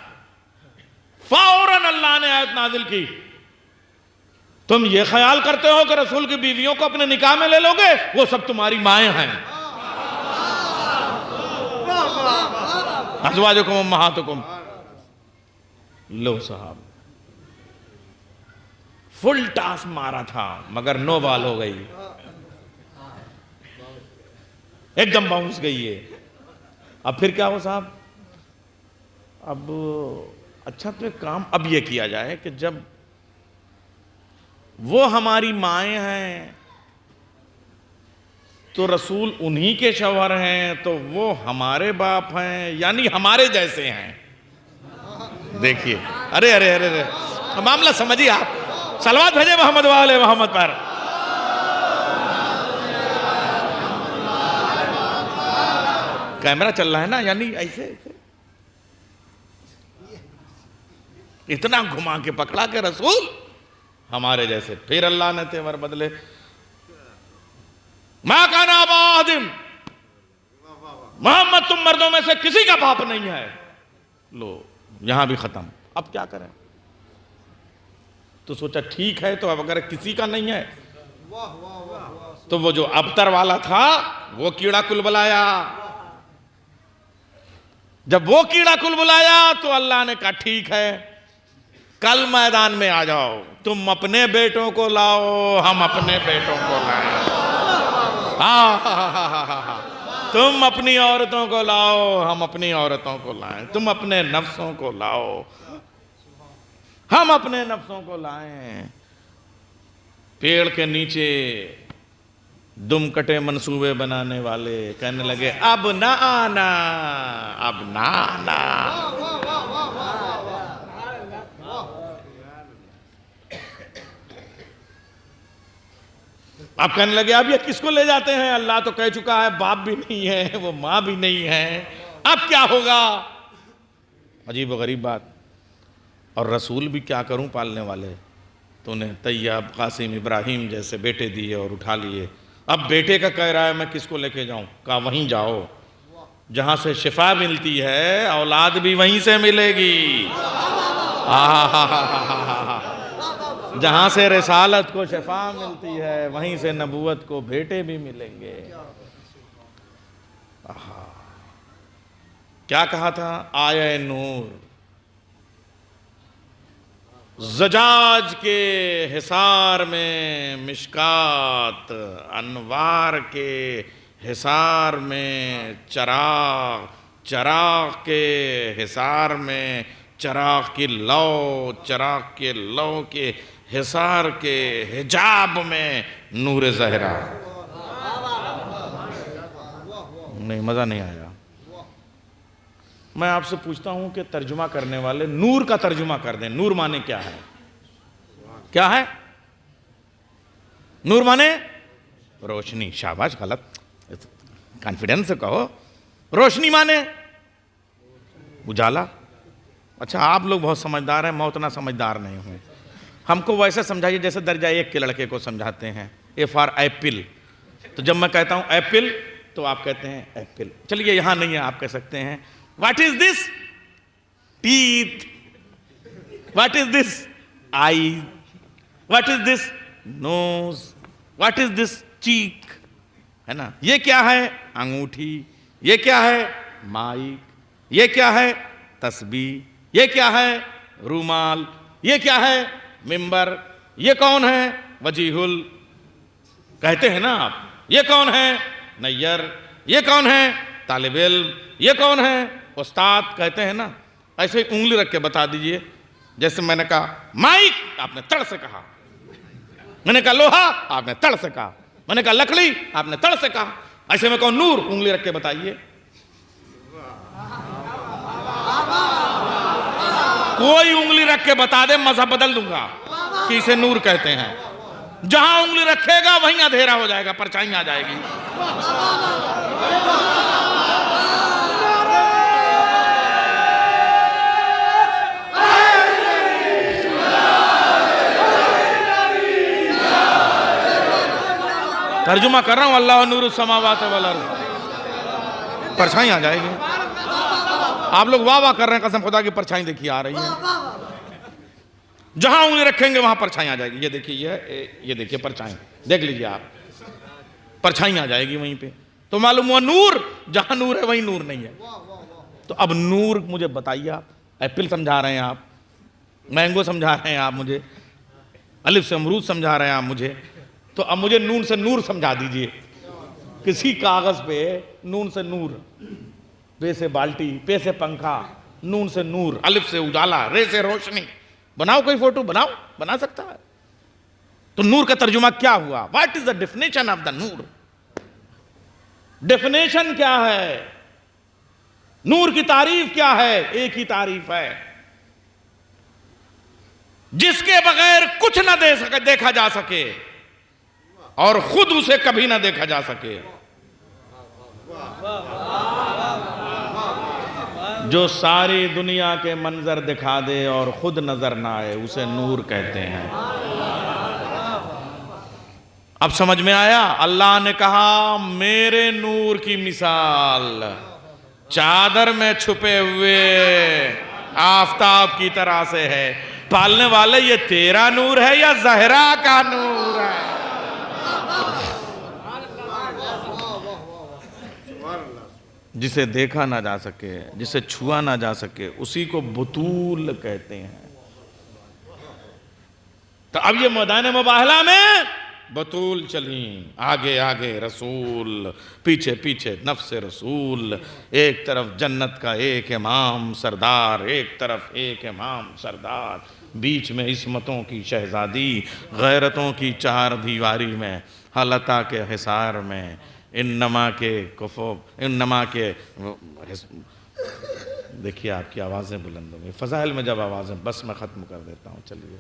فوراً اللہ نے آیت نازل کی، تم یہ خیال کرتے ہو کہ رسول کی بیویوں کو اپنے نکاح میں لے لو گے؟ وہ سب تمہاری مائیں ہیں، ازواجکم امہاتکم۔ لو صاحب، فل ٹاس مارا تھا مگر نو بال ہو گئی، ایک دم باؤنس گئی ہے۔ اب پھر کیا ہو صاحب؟ اب اچھا تو ایک کام اب یہ کیا جائے کہ جب وہ ہماری مائیں ہیں تو رسول انہی کے شوہر ہیں تو وہ ہمارے باپ ہیں، یعنی ہمارے جیسے ہیں۔ دیکھیے، ارے ارے ارے ارے معاملہ سمجھیے آپ، صلوات بھیجے محمد وآلِ محمد پر۔ کیمرہ چل رہا ہے نا، یعنی ایسے اتنا گھما کے پکڑا کہ رسول ہمارے جیسے۔ پھر اللہ نے تیور بدلے، ما کان ابا احد، محمد تم مردوں میں سے کسی کا باپ نہیں ہے۔ لو یہاں بھی ختم۔ اب کیا کریں؟ تو سوچا ٹھیک ہے، تو اب اگر کسی کا نہیں ہے تو وہ جو ابتر والا تھا وہ کیڑا کل بلایا۔ جب وہ کیڑا کل بلایا تو اللہ نے کہا ٹھیک ہے، کل میدان میں آ جاؤ، تم اپنے بیٹوں کو لاؤ، ہم اپنے بیٹوں کو لائیں۔ تم اپنی عورتوں کو لاؤ، ہم اپنی عورتوں کو لائیں۔ تم اپنے نفسوں کو لاؤ، ہم اپنے نفسوں کو لائیں۔ پیڑ کے نیچے دم کٹے منصوبے بنانے والے کہنے لگے اب نہ آنا، اب نہ آنا۔ اب کہنے لگے اب یہ کس کو لے جاتے ہیں؟ اللہ تو کہہ چکا ہے باپ بھی نہیں ہے، وہ ماں بھی نہیں ہے، اب کیا ہوگا؟ عجیب و غریب بات۔ اور رسول بھی کیا کروں پالنے والے، تو انہیں طیب، قاسم، ابراہیم جیسے بیٹے دیے اور اٹھا لیے۔ اب بیٹے کا کہہ رہا ہے میں کس کو لے کے جاؤں؟ کہا وہیں جاؤ جہاں سے شفا ملتی ہے، اولاد بھی وہیں سے ملے گی۔ جہاں سے رسالت کو شفا ملتی ہے وہیں سے نبوت کو بیٹے بھی ملیں گے۔ کیا کہا تھا؟ آیہ نور زجاج کے حصار میں مشکات، انوار کے حصار میں چراغ، چراغ کے حصار میں چراغ کی لو، چراغ کے لو کے حصار کے حجاب میں نور زہرا۔ نہیں، مزہ نہیں آیا۔ میں آپ سے پوچھتا ہوں کہ ترجمہ کرنے والے نور کا ترجمہ کر دیں۔ نور مانے کیا ہے؟ کیا ہے نور مانے؟ روشنی۔ شاباش، غلط، کانفیڈنس سے کہو۔ روشنی مانے اجالا۔ اچھا، آپ لوگ بہت سمجھدار ہیں، میں اتنا سمجھدار نہیں ہوں۔ ہم کو ویسے سمجھائیے جیسے درجہ ایک کے لڑکے کو سمجھاتے ہیں۔ اے فار ایپل، تو جب میں کہتا ہوں ایپل تو آپ کہتے ہیں ایپل۔ چلیے یہاں نہیں ہے، آپ کہہ سکتے ہیں What is this? Teeth. What is this? Eye. What is this? Nose. What is this? Cheek. ہے نا؟ یہ کیا ہے؟ انگوٹھی۔ یہ کیا ہے؟ مائک۔ یہ کیا ہے؟ تسبیح۔ یہ کیا ہے؟ رومال۔ یہ کیا ہے؟ ممبر۔ یہ کون ہے؟ وجیہ کہتے ہیں نا آپ۔ یہ کون ہے؟ نیر۔ یہ کون ہے؟ طالب علم۔ یہ کون ہے؟ استاد کہتے ہیں نا۔ ایسے انگلی رکھ کے بتا دیجئے، جیسے میں نے کہا مائک، آپ نے تڑ سے کہا۔ میں نے کہا لوہا، آپ نے تڑ سے کہا۔ میں نے کہا لکڑی، آپ نے تڑ سے کہا۔ ایسے میں کہوں نور، انگلی رکھ کے بتائیے۔ کوئی انگلی رکھ کے بتا دے، مذہب بدل دوں گا کہ اسے نور کہتے ہیں۔ جہاں انگلی رکھے گا وہیں اندھیرا ہو جائے گا، پرچھائی آ جائے گی۔ ترجمہ کر رہا ہوں، اللہ نور السماوات والارض، پرچھائی آ جائے گی۔ آپ لوگ واہ واہ کر رہے ہیں، قسم خدا کی پرچھائی دیکھیے آ رہی ہے، جہاں انہیں رکھیں گے وہاں پرچھائی آ جائے گی. یہ دیکھیے، یہ دیکھیے پرچھائی، دیکھ لیجیے آپ، پرچھائی آ جائے گی وہیں پہ. تو معلوم ہوا نور، جہاں نور ہے وہیں نور نہیں ہے. تو اب نور مجھے بتائیے، آپ ایپل سمجھا رہے ہیں، آپ مینگو سمجھا رہے ہیں، آپ مجھے الف سے امرود سمجھا رہے ہیں آپ مجھے، تو اب مجھے نون سے نور سمجھا دیجئے. کسی کاغذ پہ نون سے نور، بے سے بالٹی، پے سے پنکھا، نون سے نور، الف سے اجالا، رے سے روشنی. بناؤ کوئی فوٹو، بناؤ، بنا سکتا ہے. تو نور کا ترجمہ کیا ہوا؟ What is the definition of the Noor? Definition کیا ہے؟ نور کی تعریف کیا ہے؟ ایک ہی تعریف ہے، جس کے بغیر کچھ نہ دیکھا جا سکے اور خود اسے کبھی نہ دیکھا جا سکے. جو ساری دنیا کے منظر دکھا دے اور خود نظر نہ آئے، اسے نور کہتے ہیں. اب سمجھ میں آیا؟ اللہ نے کہا میرے نور کی مثال چادر میں چھپے ہوئے آفتاب کی طرح سے ہے. پالنے والے یہ تیرا نور ہے یا زہرا کا نور ہے؟ جسے دیکھا نہ جا سکے، جسے چھوا نہ جا سکے، اسی کو بطول کہتے ہیں. تو اب یہ میدان مباہلہ میں بطول چلیں، آگے آگے رسول، پیچھے پیچھے نفس رسول، ایک طرف جنت کا ایک امام سردار، ایک طرف ایک امام سردار، بیچ میں عصمتوں کی شہزادی، غیرتوں کی چار دیواری میں، حلطہ کے حصار میں، انما کے دیکھیے آپ کی آوازیں بلند ہو گئی. فضائل میں جب آوازیں، بس میں ختم کر دیتا ہوں. چلیے،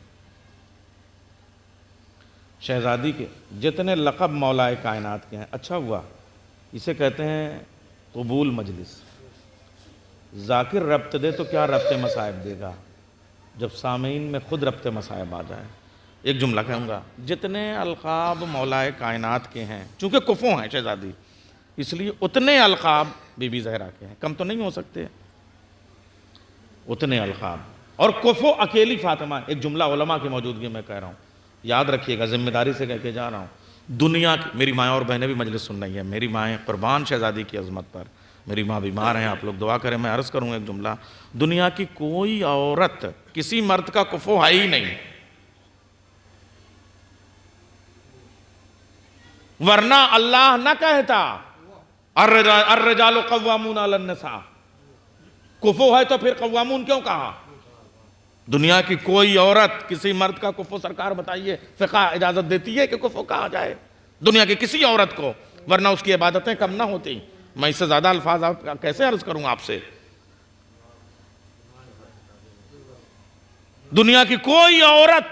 شہزادی کے جتنے لقب مولا کائنات کے ہیں، اچھا ہوا اسے کہتے ہیں قبول مجلس. ذاکر ربط دے تو کیا ربط مصائب دے گا جب سامعین میں خود ربط مصائب آ جائے. ایک جملہ کہوں گا، جتنے القاب مولا کائنات کے ہیں، چونکہ کفو ہیں شہزادی، اس لیے اتنے القاب بی بی زہرا کے ہیں، کم تو نہیں ہو سکتے اتنے القاب. اور کفو اکیلی فاطمہ. ایک جملہ علماء کی موجودگی میں کہہ رہا ہوں، یاد رکھیے گا، ذمہ داری سے کہہ کے جا رہا ہوں. دنیا کی، میری مائیں اور بہنیں بھی مجلس سن رہی ہیں، میری مائیں قربان شہزادی کی عظمت پر، میری ماں بیمار ہیں، آپ لوگ دعا کریں. میں عرض کروں ایک جملہ، دنیا کی کوئی عورت کسی مرد کا کفو ہے ہی نہیں، ورنہ اللہ نہ کہتا الرجال قوامون علی النساء. کفو ہے تو پھر قوامون کیوں کہا؟ دنیا کی کوئی عورت کسی مرد کا کفو، سرکار بتائیے فقہ اجازت دیتی ہے کہ کفو کہا جائے دنیا کی کسی عورت کو؟ ورنہ اس کی عبادتیں کم نہ ہوتی. میں اس سے زیادہ الفاظ کیسے عرض کروں آپ سے؟ دنیا کی کوئی عورت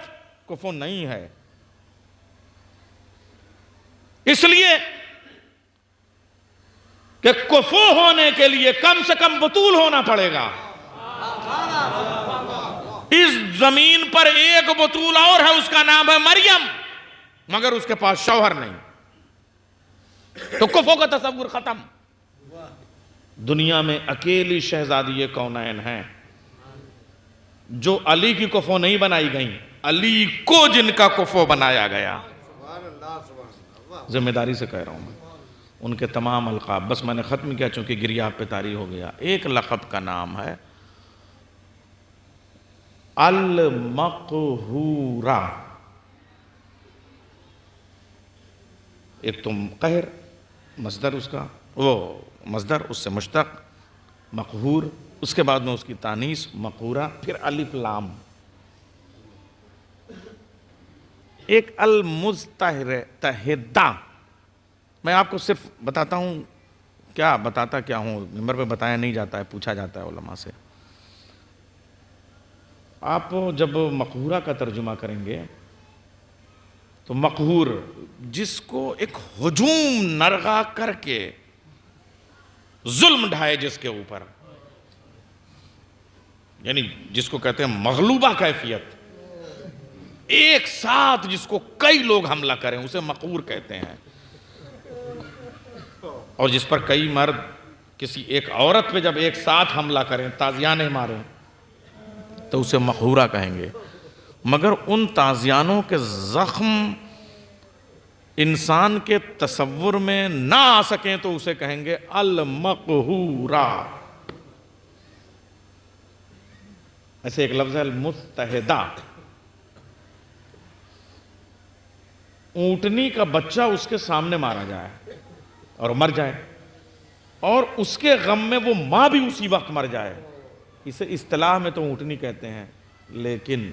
کفو نہیں ہے. اس لیے کہ کفو ہونے کے لیے کم سے کم بطول ہونا پڑے گا. اس زمین پر ایک بطول اور ہے، اس کا نام ہے مریم، مگر اس کے پاس شوہر نہیں. تو کفو کا تصور ختم. دنیا میں اکیلی شہزادی کونین ہیں جو علی کی کفو نہیں بنائی گئیں، علی کو جن کا کفو بنایا گیا. ذمہ داری سے کہہ رہا ہوں میں، ان کے تمام القاب، بس میں نے ختم کیا چونکہ گریہ آپ پہ طاری ہو گیا. ایک لقب کا نام ہے المقہورہ. ایک تم قہر مصدر، اس کا وہ مصدر اس سے مشتق مقہور، اس کے بعد میں اس کی تانیث مقہورہ، پھر الف لام. ایک المستحدہ. میں آپ کو صرف بتاتا ہوں، کیا بتاتا کیا ہوں، ممبر پہ بتایا نہیں جاتا ہے، پوچھا جاتا ہے علماء سے. آپ جب مقہورہ کا ترجمہ کریں گے تو مقہور جس کو ایک ہجوم نرغا کر کے ظلم ڈھائے جس کے اوپر، یعنی جس کو کہتے ہیں مغلوبہ کیفیت، ایک ساتھ جس کو کئی لوگ حملہ کریں، اسے مقہور کہتے ہیں. اور جس پر کئی مرد کسی ایک عورت پہ جب ایک ساتھ حملہ کریں، تازیانے ماریں، تو اسے مقہورہ کہیں گے، مگر ان تازیانوں کے زخم انسان کے تصور میں نہ آ سکیں تو اسے کہیں گے المقہورہ۔ ایسے ایک لفظ ہے المتحدہ۔ اونٹنی کا بچہ اس کے سامنے مارا جائے اور مر جائے، اور اس کے غم میں وہ ماں بھی اسی وقت مر جائے، اسے اصطلاح میں تو اونٹنی کہتے ہیں، لیکن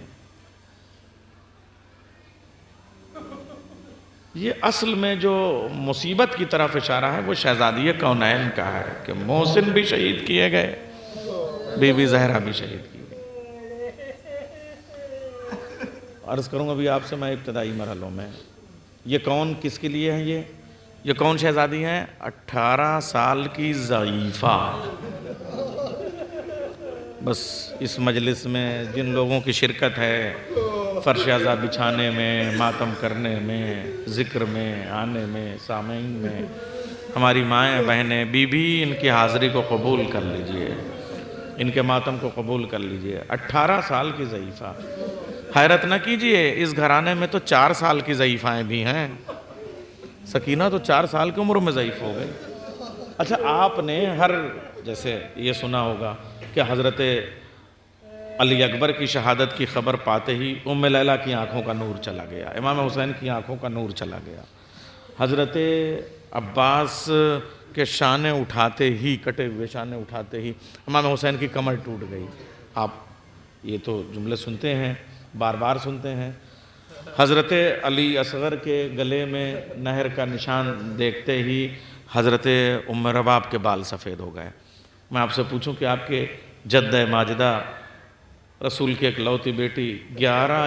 یہ اصل میں جو مصیبت کی طرف اشارہ ہے وہ شہزادی کونین کا ہے کہ محسن بھی شہید کیے گئے، بی بی زہرا بھی شہید کی گئی۔ عرض کروں ابھی آپ سے میں ابتدائی مرحلوں میں، یہ کون کس کے لیے ہیں؟ یہ کون شہزادی ہیں؟ 18 سال کی ضعیفہ۔ بس اس مجلس میں جن لوگوں کی شرکت ہے، فرش اعضا بچھانے میں، ماتم کرنے میں، ذکر میں، آنے میں، سامعین میں، ہماری مائیں بہنیں، بیوی، ان کی حاضری کو قبول کر لیجئے، ان کے ماتم کو قبول کر لیجئے۔ 18 سال کی ضعیفہ، حیرت نہ کیجئے، اس گھرانے میں تو 4 سال کی ضعیفائیں بھی ہیں۔ سکینہ تو 4 سال کی عمر میں ضعیف ہو گئی۔ اچھا، آپ نے جیسے یہ سنا ہوگا کہ حضرت علی اکبر کی شہادت کی خبر پاتے ہی ام لیلہ کی آنکھوں کا نور چلا گیا، امام حسین کی آنکھوں کا نور چلا گیا، حضرت عباس کے شانے اٹھاتے ہی، کٹے ہوئے شانے اٹھاتے ہی امام حسین کی کمر ٹوٹ گئی۔ آپ یہ تو جملے سنتے ہیں، بار بار سنتے ہیں۔ حضرت علی اصغر کے گلے میں نہر کا نشان دیکھتے ہی حضرت ام رباب کے بال سفید ہو گئے۔ میں آپ سے پوچھوں کہ آپ کے جد ماجدہ رسول کی اکلوتی بیٹی، 11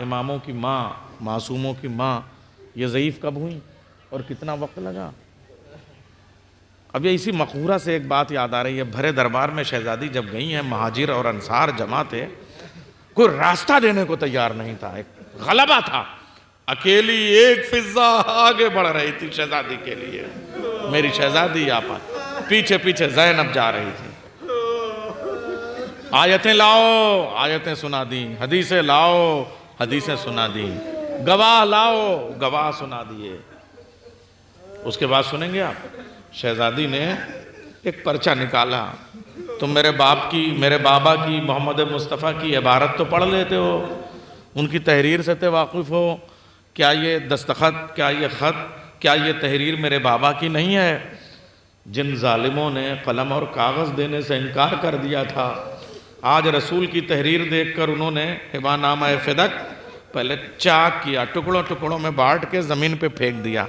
اماموں کی ماں، معصوموں کی ماں، یہ ضعیف کب ہوئیں اور کتنا وقت لگا؟ اب یہ اسی مقہورہ سے ایک بات یاد آ رہی ہے، بھرے دربار میں شہزادی جب گئی ہیں، مہاجر اور انصار جمع تھے، کوئی راستہ دینے کو تیار نہیں تھا، ایک غلبہ تھا، اکیلی ایک فضا آگے بڑھ رہی تھی شہزادی کے لیے، میری شہزادی آپا، پیچھے پیچھے زینب جا رہی تھی۔ آیتیں لاؤ، آیتیں سنا دیں، حدیثیں لاؤ، حدیثیں سنا دیں، گواہ لاؤ، گواہ سنا دیے۔ اس کے بعد سنیں گے آپ، شہزادی نے ایک پرچہ نکالا، تم میرے بابا کی، محمد مصطفیٰ کی عبارت تو پڑھ لیتے ہو، ان کی تحریر سے تے واقف ہو، کیا یہ دستخط، کیا یہ خط، کیا یہ تحریر میرے بابا کی نہیں ہے؟ جن ظالموں نے قلم اور کاغذ دینے سے انکار کر دیا تھا، آج رسول کی تحریر دیکھ کر انہوں نے ہبا نامہ فدق پہلے چاک کیا، ٹکڑوں ٹکڑوں میں بانٹ کے زمین پہ پھینک دیا۔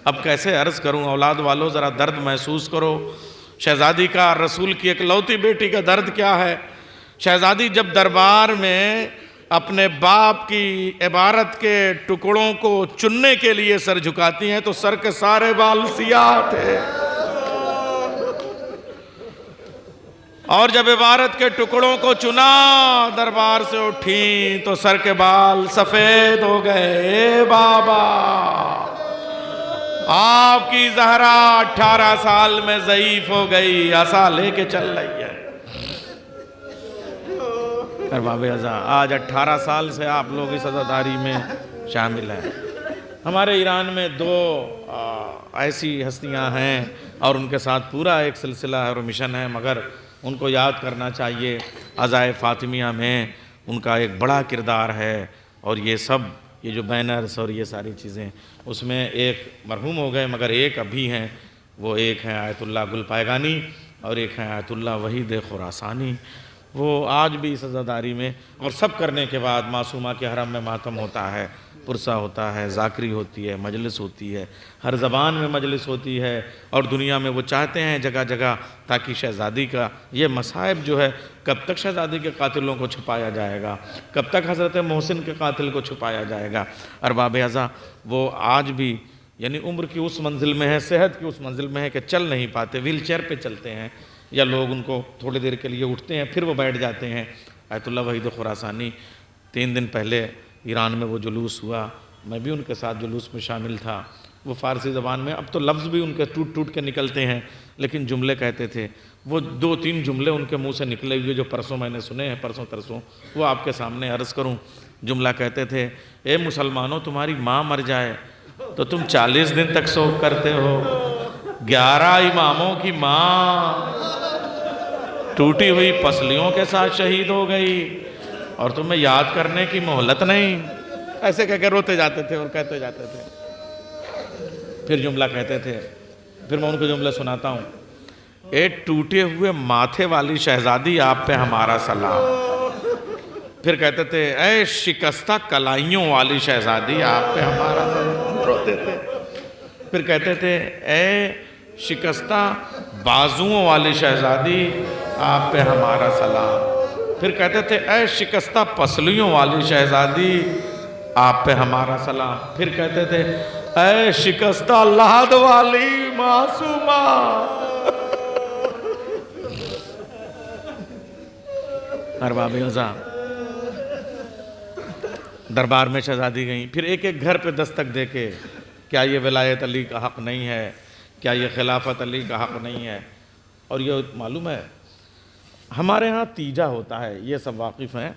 اب کیسے عرض کروں، اولاد والو ذرا درد محسوس کرو، شہزادی کا، رسول کی اکلوتی بیٹی کا درد کیا ہے۔ شہزادی جب دربار میں اپنے باپ کی عبارت کے ٹکڑوں کو چننے کے لیے سر جھکاتی ہیں تو سر کے سارے بال سیاہ تھے، اور جب عبارت کے ٹکڑوں کو چنا دربار سے اٹھیں تو سر کے بال سفید ہو گئے۔ بابا، آپ کی زہرا 18 سال میں ضعیف ہو گئی، عصا لے کے چل رہی ہے۔ ارباب اعضاء، آج 18 سال سے آپ لوگ اس عزاداری میں شامل ہیں۔ ہمارے ایران میں 2 ایسی ہستیاں ہیں اور ان کے ساتھ پورا ایک سلسلہ ہے اور مشن ہے، مگر ان کو یاد کرنا چاہیے۔ عزائے فاطمیہ میں ان کا ایک بڑا کردار ہے، اور یہ سب، یہ جو بینرز اور یہ ساری چیزیں، اس میں ایک مرحوم ہو گئے مگر ایک ابھی ہیں، وہ ایک ہیں آیت اللہ گل پائگانی اور ایک ہیں آیت اللہ وحید خراسانی۔ وہ آج بھی اس عزاداری میں، اور سب کرنے کے بعد معصومہ کے حرم میں ماتم ہوتا ہے، پرسہ ہوتا ہے، ذاکری ہوتی ہے، مجلس ہوتی ہے، ہر زبان میں مجلس ہوتی ہے، اور دنیا میں وہ چاہتے ہیں جگہ جگہ تاکہ شہزادی کا یہ مصائب جو ہے، کب تک شہزادی کے قاتلوں کو چھپایا جائے گا، کب تک حضرت محسن کے قاتل کو چھپایا جائے گا۔ ارباب اعضاء، وہ آج بھی یعنی عمر کی اس منزل میں ہے، صحت کی اس منزل میں ہے کہ چل نہیں پاتے، ویل چیئر پہ چلتے ہیں، یا لوگ ان کو تھوڑی دیر کے لیے اٹھتے ہیں پھر وہ بیٹھ جاتے ہیں۔ آیت اللہ وحید خراسانی 3 دن پہلے ایران میں وہ جلوس ہوا، میں بھی ان کے ساتھ جلوس میں شامل تھا، وہ فارسی زبان میں، اب تو لفظ بھی ان کے ٹوٹ ٹوٹ کے نکلتے ہیں، لیکن جملے کہتے تھے۔ وہ 2-3 جملے ان کے منہ سے نکلے ہوئے جو پرسوں میں نے سنے ہیں، پرسوں ترسوں، وہ آپ کے سامنے عرض کروں۔ جملہ کہتے تھے، اے مسلمانوں، تمہاری ماں مر جائے تو تم 40 دن تک سوگ کرتے ہو، 11 اماموں کی ماں ٹوٹی ہوئی پسلیوں کے ساتھ شہید ہو گئی اور تمہیں یاد کرنے کی مہلت نہیں۔ ایسے کہہ کے روتے جاتے تھے اور کہتے جاتے تھے۔ پھر جملہ کہتے تھے، پھر میں ان کو جملہ سناتا ہوں، اے ٹوٹے ہوئے ماتھے والی شہزادی، آپ پہ ہمارا سلام۔ پھر کہتے تھے، اے شکستہ کلائیوں والی شہزادی، آپ پہ ہمارا سلام۔ روتے تھے۔ پھر کہتے تھے، اے شکستہ بازوؤں والی شہزادی، آپ پہ ہمارا سلام۔ پھر کہتے تھے، اے شکستہ پسلیوں والی شہزادی، آپ پہ ہمارا سلام۔ پھر کہتے تھے، اے شکستہ لحد والی معصومہ۔ ارباب عزا دربار میں شہزادی گئیں، پھر ایک ایک گھر پہ دستک دے کے، کیا یہ ولایت علی کا حق نہیں ہے؟ کیا یہ خلافت علی کا حق نہیں ہے؟ اور یہ معلوم ہے، ہمارے ہاں تیجا ہوتا ہے، یہ سب واقف ہیں،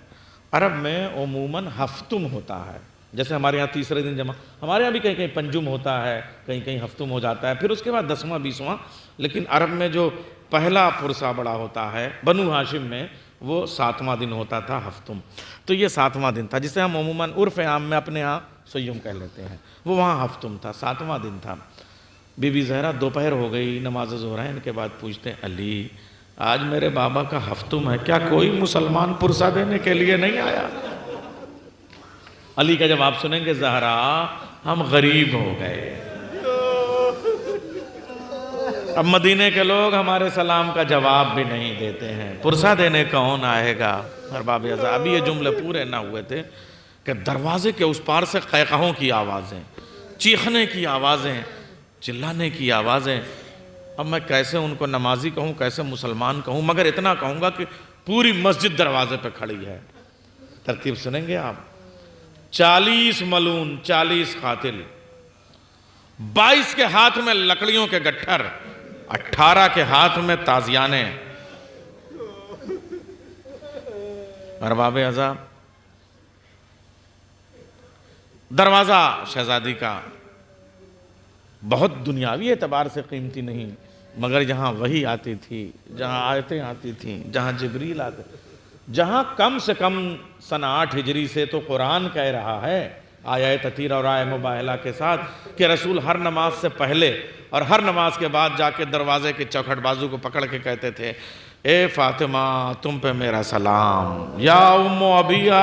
عرب میں عموماً ہفتم ہوتا ہے، جیسے ہمارے ہاں تیسرے دن جمع، ہمارے ہاں بھی کہیں کہیں پنجم ہوتا ہے، کہیں کہیں ہفتم ہو جاتا ہے، پھر اس کے بعد 10واں 20واں، لیکن عرب میں جو پہلا پرسہ بڑا ہوتا ہے بنو ہاشم میں، وہ 7واں دن ہوتا تھا ہفتم۔ تو یہ 7واں دن تھا، جسے ہم عموماً عرف عام میں اپنے ہاں سیم کہہ لیتے ہیں، وہ وہاں ہفتم تھا، 7واں دن تھا۔ بی بی زہرا دوپہر ہو گئی، نماز ظہرین کے بعد پوچھتے ہیں، علی آج میرے بابا کا ہفتم ہے، کیا کوئی مسلمان پرسہ دینے کے لیے نہیں آیا؟ علی کا جواب سنیں گے، زہرا ہم غریب ہو گئے، اب مدینے کے لوگ ہمارے سلام کا جواب بھی نہیں دیتے ہیں، پرسہ دینے کون آئے گا؟ ارباب عزا ابھی یہ جملے پورے نہ ہوئے تھے کہ دروازے کے اس پار سے قہقہوں کی آوازیں، چیخنے کی آوازیں، چلانے کی آوازیں۔ اب میں کیسے ان کو نمازی کہوں، کیسے مسلمان کہوں، مگر اتنا کہوں گا کہ پوری مسجد دروازے پہ کھڑی ہے۔ ترتیب سنیں گے آپ، 40 ملون، 40 قاتل، 22 کے ہاتھ میں لکڑیوں کے گٹھر، 18 کے ہاتھ میں تازیانے۔ ارباب عزا دروازہ شہزادی کا بہت دنیاوی اعتبار سے قیمتی نہیں، مگر جہاں وحی آتی تھی، جہاں آیتیں آتی تھیں، جہاں جبریل آتے، جہاں کم سے کم سن 8 ہجری سے تو قرآن کہہ رہا ہے آیہ تطہیرہ اور آیہ مباہلہ کے ساتھ کہ رسول ہر نماز سے پہلے اور ہر نماز کے بعد جا کے دروازے کے چوکھٹ بازو کو پکڑ کے کہتے تھے، اے فاطمہ تم پہ میرا سلام، یا ام ابیہ،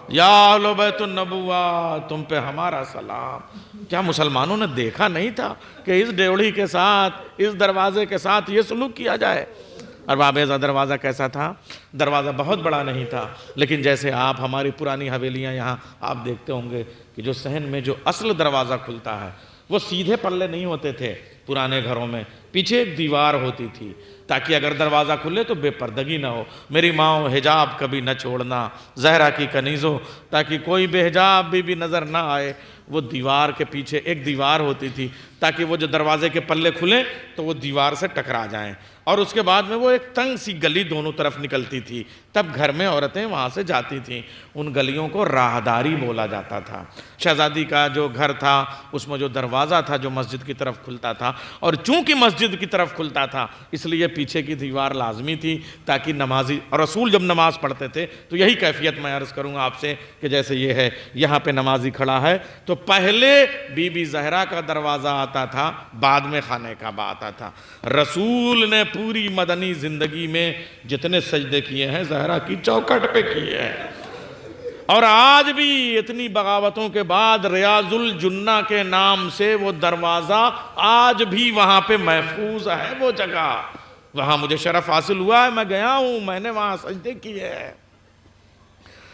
یا اہل بیت النبوہ تم پہ ہمارا سلام۔ کیا مسلمانوں نے دیکھا نہیں تھا کہ اس ڈیوڑی کے ساتھ، اس دروازے کے ساتھ یہ سلوک کیا جائے؟ ارباب عزا دروازہ کیسا تھا؟ دروازہ بہت بڑا نہیں تھا، لیکن جیسے آپ ہماری پرانی حویلیاں یہاں آپ دیکھتے ہوں گے کہ جو صحن میں جو اصل دروازہ کھلتا ہے وہ سیدھے پلے نہیں ہوتے تھے پرانے گھروں میں، پیچھے ایک دیوار ہوتی تھی تاکہ اگر دروازہ کھلے تو بے پردگی نہ ہو۔ میری ماں حجاب کبھی نہ چھوڑنا، زہرا کی کنیزوں، تاکہ کوئی بے حجاب بھی نظر نہ آئے۔ وہ دیوار کے پیچھے ایک دیوار ہوتی تھی تاکہ وہ جو دروازے کے پلے کھلیں تو وہ دیوار سے ٹکرا جائیں، اور اس کے بعد میں وہ ایک تنگ سی گلی دونوں طرف نکلتی تھی، تب گھر میں عورتیں وہاں سے جاتی تھیں۔ ان گلیوں کو راہداری بولا جاتا تھا۔ شہزادی کا جو گھر تھا اس میں جو دروازہ تھا جو مسجد کی طرف کھلتا تھا، اور چونکہ مسجد کی طرف کھلتا تھا اس لیے پیچھے کی دیوار لازمی تھی تاکہ نمازی اور رسول جب نماز پڑھتے تھے تو یہی کیفیت میں عرض کروں گا آپ سے کہ جیسے یہ ہے، یہاں پہ نمازی کھڑا ہے تو پہلے بی بی زہرا کا دروازہ آتا تھا، بعد میں خانہ کعبہ آتا تھا۔ رسول نے پوری مدنی زندگی میں جتنے سجدے کیے ہیں زہرا کی چوکھٹ پہ کیے ہیں، اور آج بھی اتنی بغاوتوں کے بعد ریاض الجنہ کے نام سے وہ دروازہ آج بھی وہاں پہ محفوظ ہے۔ وہ جگہ وہاں مجھے شرف حاصل ہوا ہے، میں گیا ہوں، میں نے وہاں سجدے کیے ہیں۔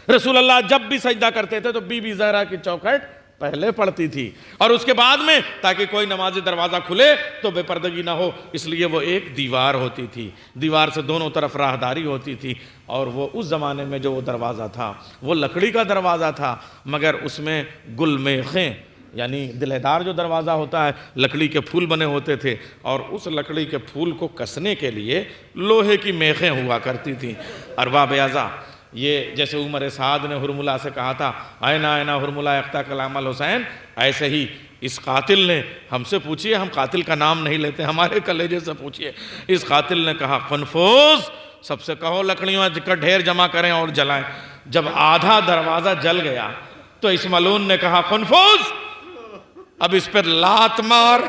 رسول اللہ جب بھی سجدہ کرتے تھے تو بی بی زہرا کی چوکھٹ پہلے پڑتی تھی، اور اس کے بعد میں تاکہ کوئی نمازی دروازہ کھلے تو بے پردگی نہ ہو، اس لیے وہ ایک دیوار ہوتی تھی، دیوار سے دونوں طرف راہداری ہوتی تھی، اور وہ اس زمانے میں جو وہ دروازہ تھا وہ لکڑی کا دروازہ تھا، مگر اس میں گل میخیں یعنی دلہدار جو دروازہ ہوتا ہے لکڑی کے پھول بنے ہوتے تھے، اور اس لکڑی کے پھول کو کسنے کے لیے لوہے کی میخیں ہوا کرتی تھیں۔ ارباب اعضا، یہ جیسے عمر سعد نے ہرملا سے کہا تھا آئنا آئنا ہرملا اختہ کلام الحسین، ایسے ہی اس قاتل نے ہم سے پوچھئے، ہم قاتل کا نام نہیں لیتے، ہمارے کلیجے سے پوچھئے، اس قاتل نے کہا قنفذ سب سے کہو لکڑیوں کا ڈھیر جمع کریں اور جلائیں۔ جب آدھا دروازہ جل گیا تو اس ملعون نے کہا قنفذ اب اس پر لات مار۔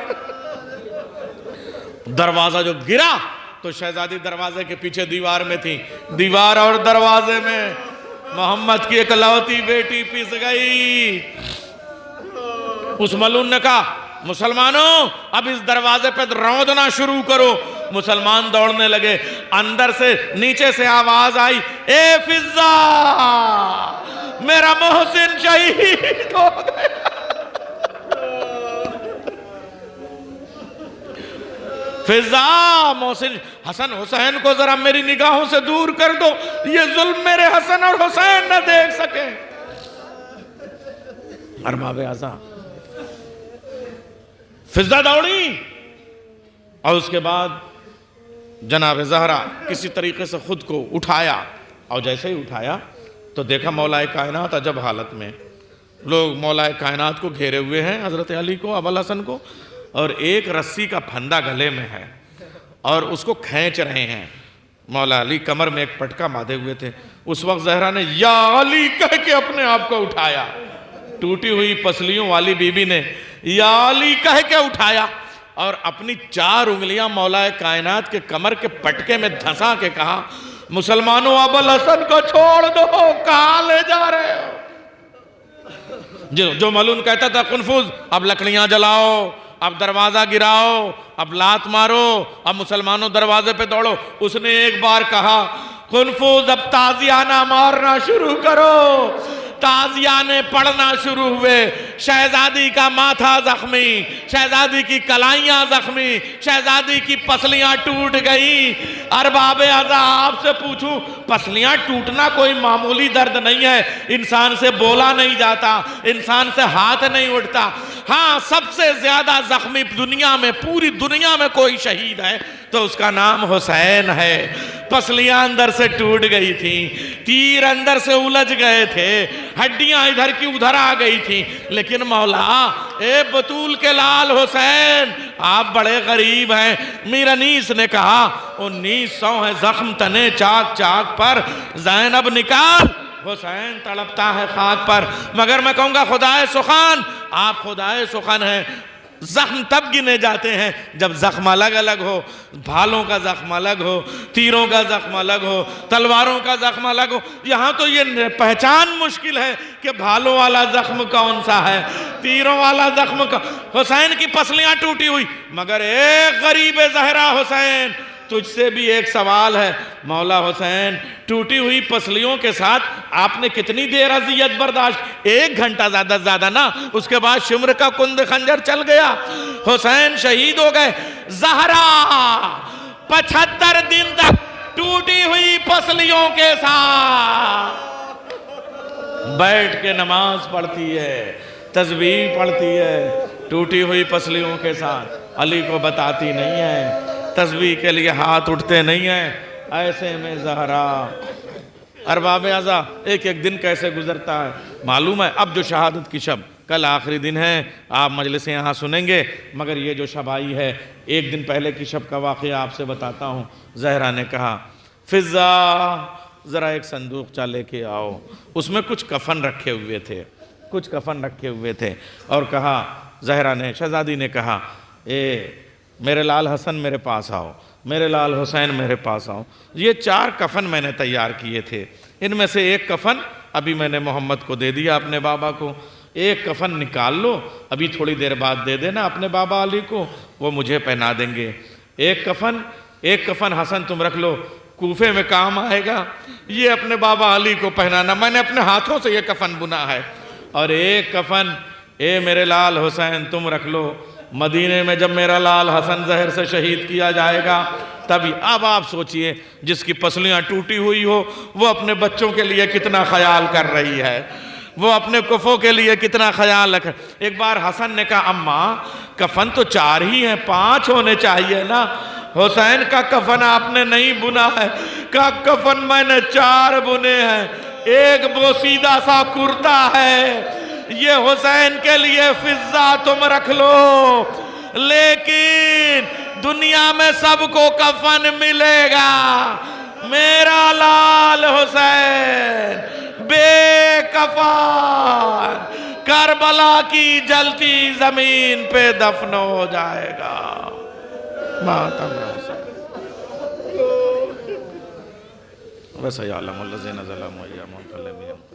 دروازہ جو گرا تو شہزادی دروازے کے پیچھے دیوار میں تھی، دیوار اور دروازے میں محمد کی اکلوتی بیٹی پس گئی۔ اس ملعون نے کہا مسلمانوں اب اس دروازے پہ روندنا شروع کرو۔ مسلمان دوڑنے لگے، اندر سے نیچے سے آواز آئی اے فضہ میرا محسن شہید ہو گیا۔ فضہ محسن حسن حسین کو ذرا میری نگاہوں سے دور کر دو، یہ ظلم میرے حسن اور حسین نہ دیکھ سکیں۔ ارباب اعضا فضہ دوڑی، اور اس کے بعد جناب زہرا کسی طریقے سے خود کو اٹھایا، اور جیسے ہی اٹھایا تو دیکھا مولا کائنات عجب حالت میں، لوگ مولا کائنات کو گھیرے ہوئے ہیں، حضرت علی کو، ابوالحسن کو، اور ایک رسی کا پھندا گلے میں ہے اور اس کو کھینچ رہے ہیں۔ مولا علی کمر میں ایک پٹکا باندھے ہوئے تھے۔ اس وقت زہرا نے یا علی کہہ کے اپنے آپ کو اٹھایا، ٹوٹی ہوئی پسلیوں والی بی بی نے یا علی کہہ کے اٹھایا، اور اپنی 4 انگلیاں مولا کائنات کے کمر کے پٹکے میں دھسا کے کہا مسلمانوں ابوالحسن کو چھوڑ دو، کہاں لے جا رہے ہو؟ جو ملعون کہتا تھا قنفذ اب لکڑیاں جلاؤ، اب دروازہ گراؤ، اب لات مارو، اب مسلمانوں دروازے پہ دوڑو، اس نے ایک بار کہا قنفذ اب تازیانہ مارنا شروع کرو۔ تازیانے پڑھنا شروع ہوئے، شہزادی کا ماتھا زخمی، شہزادی کی کلائیاں زخمی، شہزادی کی پسلیاں ٹوٹ گئی۔ ارباب اعضا آپ سے پوچھوں، پسلیاں ٹوٹنا کوئی معمولی درد نہیں ہے، انسان سے بولا نہیں جاتا، انسان سے ہاتھ نہیں اٹھتا۔ ہاں سب سے زیادہ زخمی دنیا میں، پوری دنیا میں کوئی شہید ہے تو اس کا نام حسین ہے۔ پسلیاں اندر سے ٹوٹ گئی تھیں، تیر اندر سے الجھ گئے تھے، ہڈیاں ادھر کی ادھر آ گئی تھیں، لیکن مولا اے بطول کے لال حسین آپ بڑے غریب ہیں۔ میر انیس نے کہا 1900 ہے زخم تنے چاک چاک پر، زینب نکال، حسین تڑپتا ہے خاک پر۔ مگر میں کہوں گا خدائے سخن، آپ خدائے سخن ہیں، زخم تب گنے جاتے ہیں جب زخم الگ الگ ہو، بھالوں کا زخم الگ ہو، تیروں کا زخم الگ ہو، تلواروں کا زخم الگ ہو۔ یہاں تو یہ پہچان مشکل ہے کہ بھالوں والا زخم کون سا ہے، تیروں والا زخم کا۔ حسین کی پسلیاں ٹوٹی ہوئی، مگر ایک غریب زہرا حسین تجھ سے بھی ایک سوال ہے مولا حسین، ٹوٹی ہوئی پسلیوں کے ساتھ آپ نے کتنی دیر اذیت برداشت؟ 1 گھنٹہ زیادہ زیادہ نا، اس کے بعد شمر کا کند خنجر چل گیا، حسین شہید ہو گئے۔ زہرا 75 دن تک ٹوٹی ہوئی پسلیوں کے ساتھ بیٹھ کے نماز پڑھتی ہے، تسبیح پڑھتی ہے، ٹوٹی ہوئی پسلیوں کے ساتھ۔ علی کو بتاتی نہیں ہے، تسبیح کے لیے ہاتھ اٹھتے نہیں ہیں۔ ایسے میں زہرا، ارباب اعضا ایک ایک دن کیسے گزرتا ہے معلوم ہے۔ اب جو شہادت کی شب، کل آخری دن ہے، آپ مجلسیں یہاں سنیں گے، مگر یہ جو شب آئی ہے، 1 دن پہلے کی شب کا واقعہ آپ سے بتاتا ہوں۔ زہرا نے کہا فضہ ذرا ایک صندوق چا لے کے آؤ، اس میں کچھ کفن رکھے ہوئے تھے، کچھ کفن رکھے ہوئے تھے، اور کہا زہرا نے، شہزادی نے کہا اے میرے لال حسن میرے پاس آؤ، میرے لال حسین میرے پاس آؤ، یہ 4 کفن میں نے تیار کیے تھے، ان میں سے ایک کفن ابھی میں نے محمد کو دے دیا اپنے بابا کو، ایک کفن نکال لو، ابھی تھوڑی دیر بعد دے دینا اپنے بابا علی کو، وہ مجھے پہنا دیں گے۔ ایک کفن حسن تم رکھ لو، کوفے میں کام آئے گا، یہ اپنے بابا علی کو پہنانا، میں نے اپنے ہاتھوں سے یہ کفن بنا ہے۔ اور ایک کفن اے میرے لال حسین تم رکھ لو، مدینے میں جب میرا لال حسن زہر سے شہید کیا جائے گا تبھی۔ اب آپ سوچئے جس کی پسلیاں ٹوٹی ہوئی ہو وہ اپنے بچوں کے لیے کتنا خیال کر رہی ہے، وہ اپنے کفوں کے لیے کتنا خیال رکھے. ایک بار حسن نے کہا اماں کفن تو 4 ہی ہیں، 5 ہونے چاہیے نا. حسین کا کفن آپ نے نہیں بنا ہے. کہا کفن میں نے 4 بنے ہیں، ایک بوسیدہ سا کرتا ہے، یہ حسین کے لیے فضہ تم رکھ لو، لیکن دنیا میں سب کو کفن ملے گا، میرا لال حسین بے کفن کربلا کی جلتی زمین پہ دفن ہو جائے گا. ماتم حسین وَسَيَعْلَمُ الَّذِينَ ظَلَمُوا أَيَّ مُنقَلَبٍ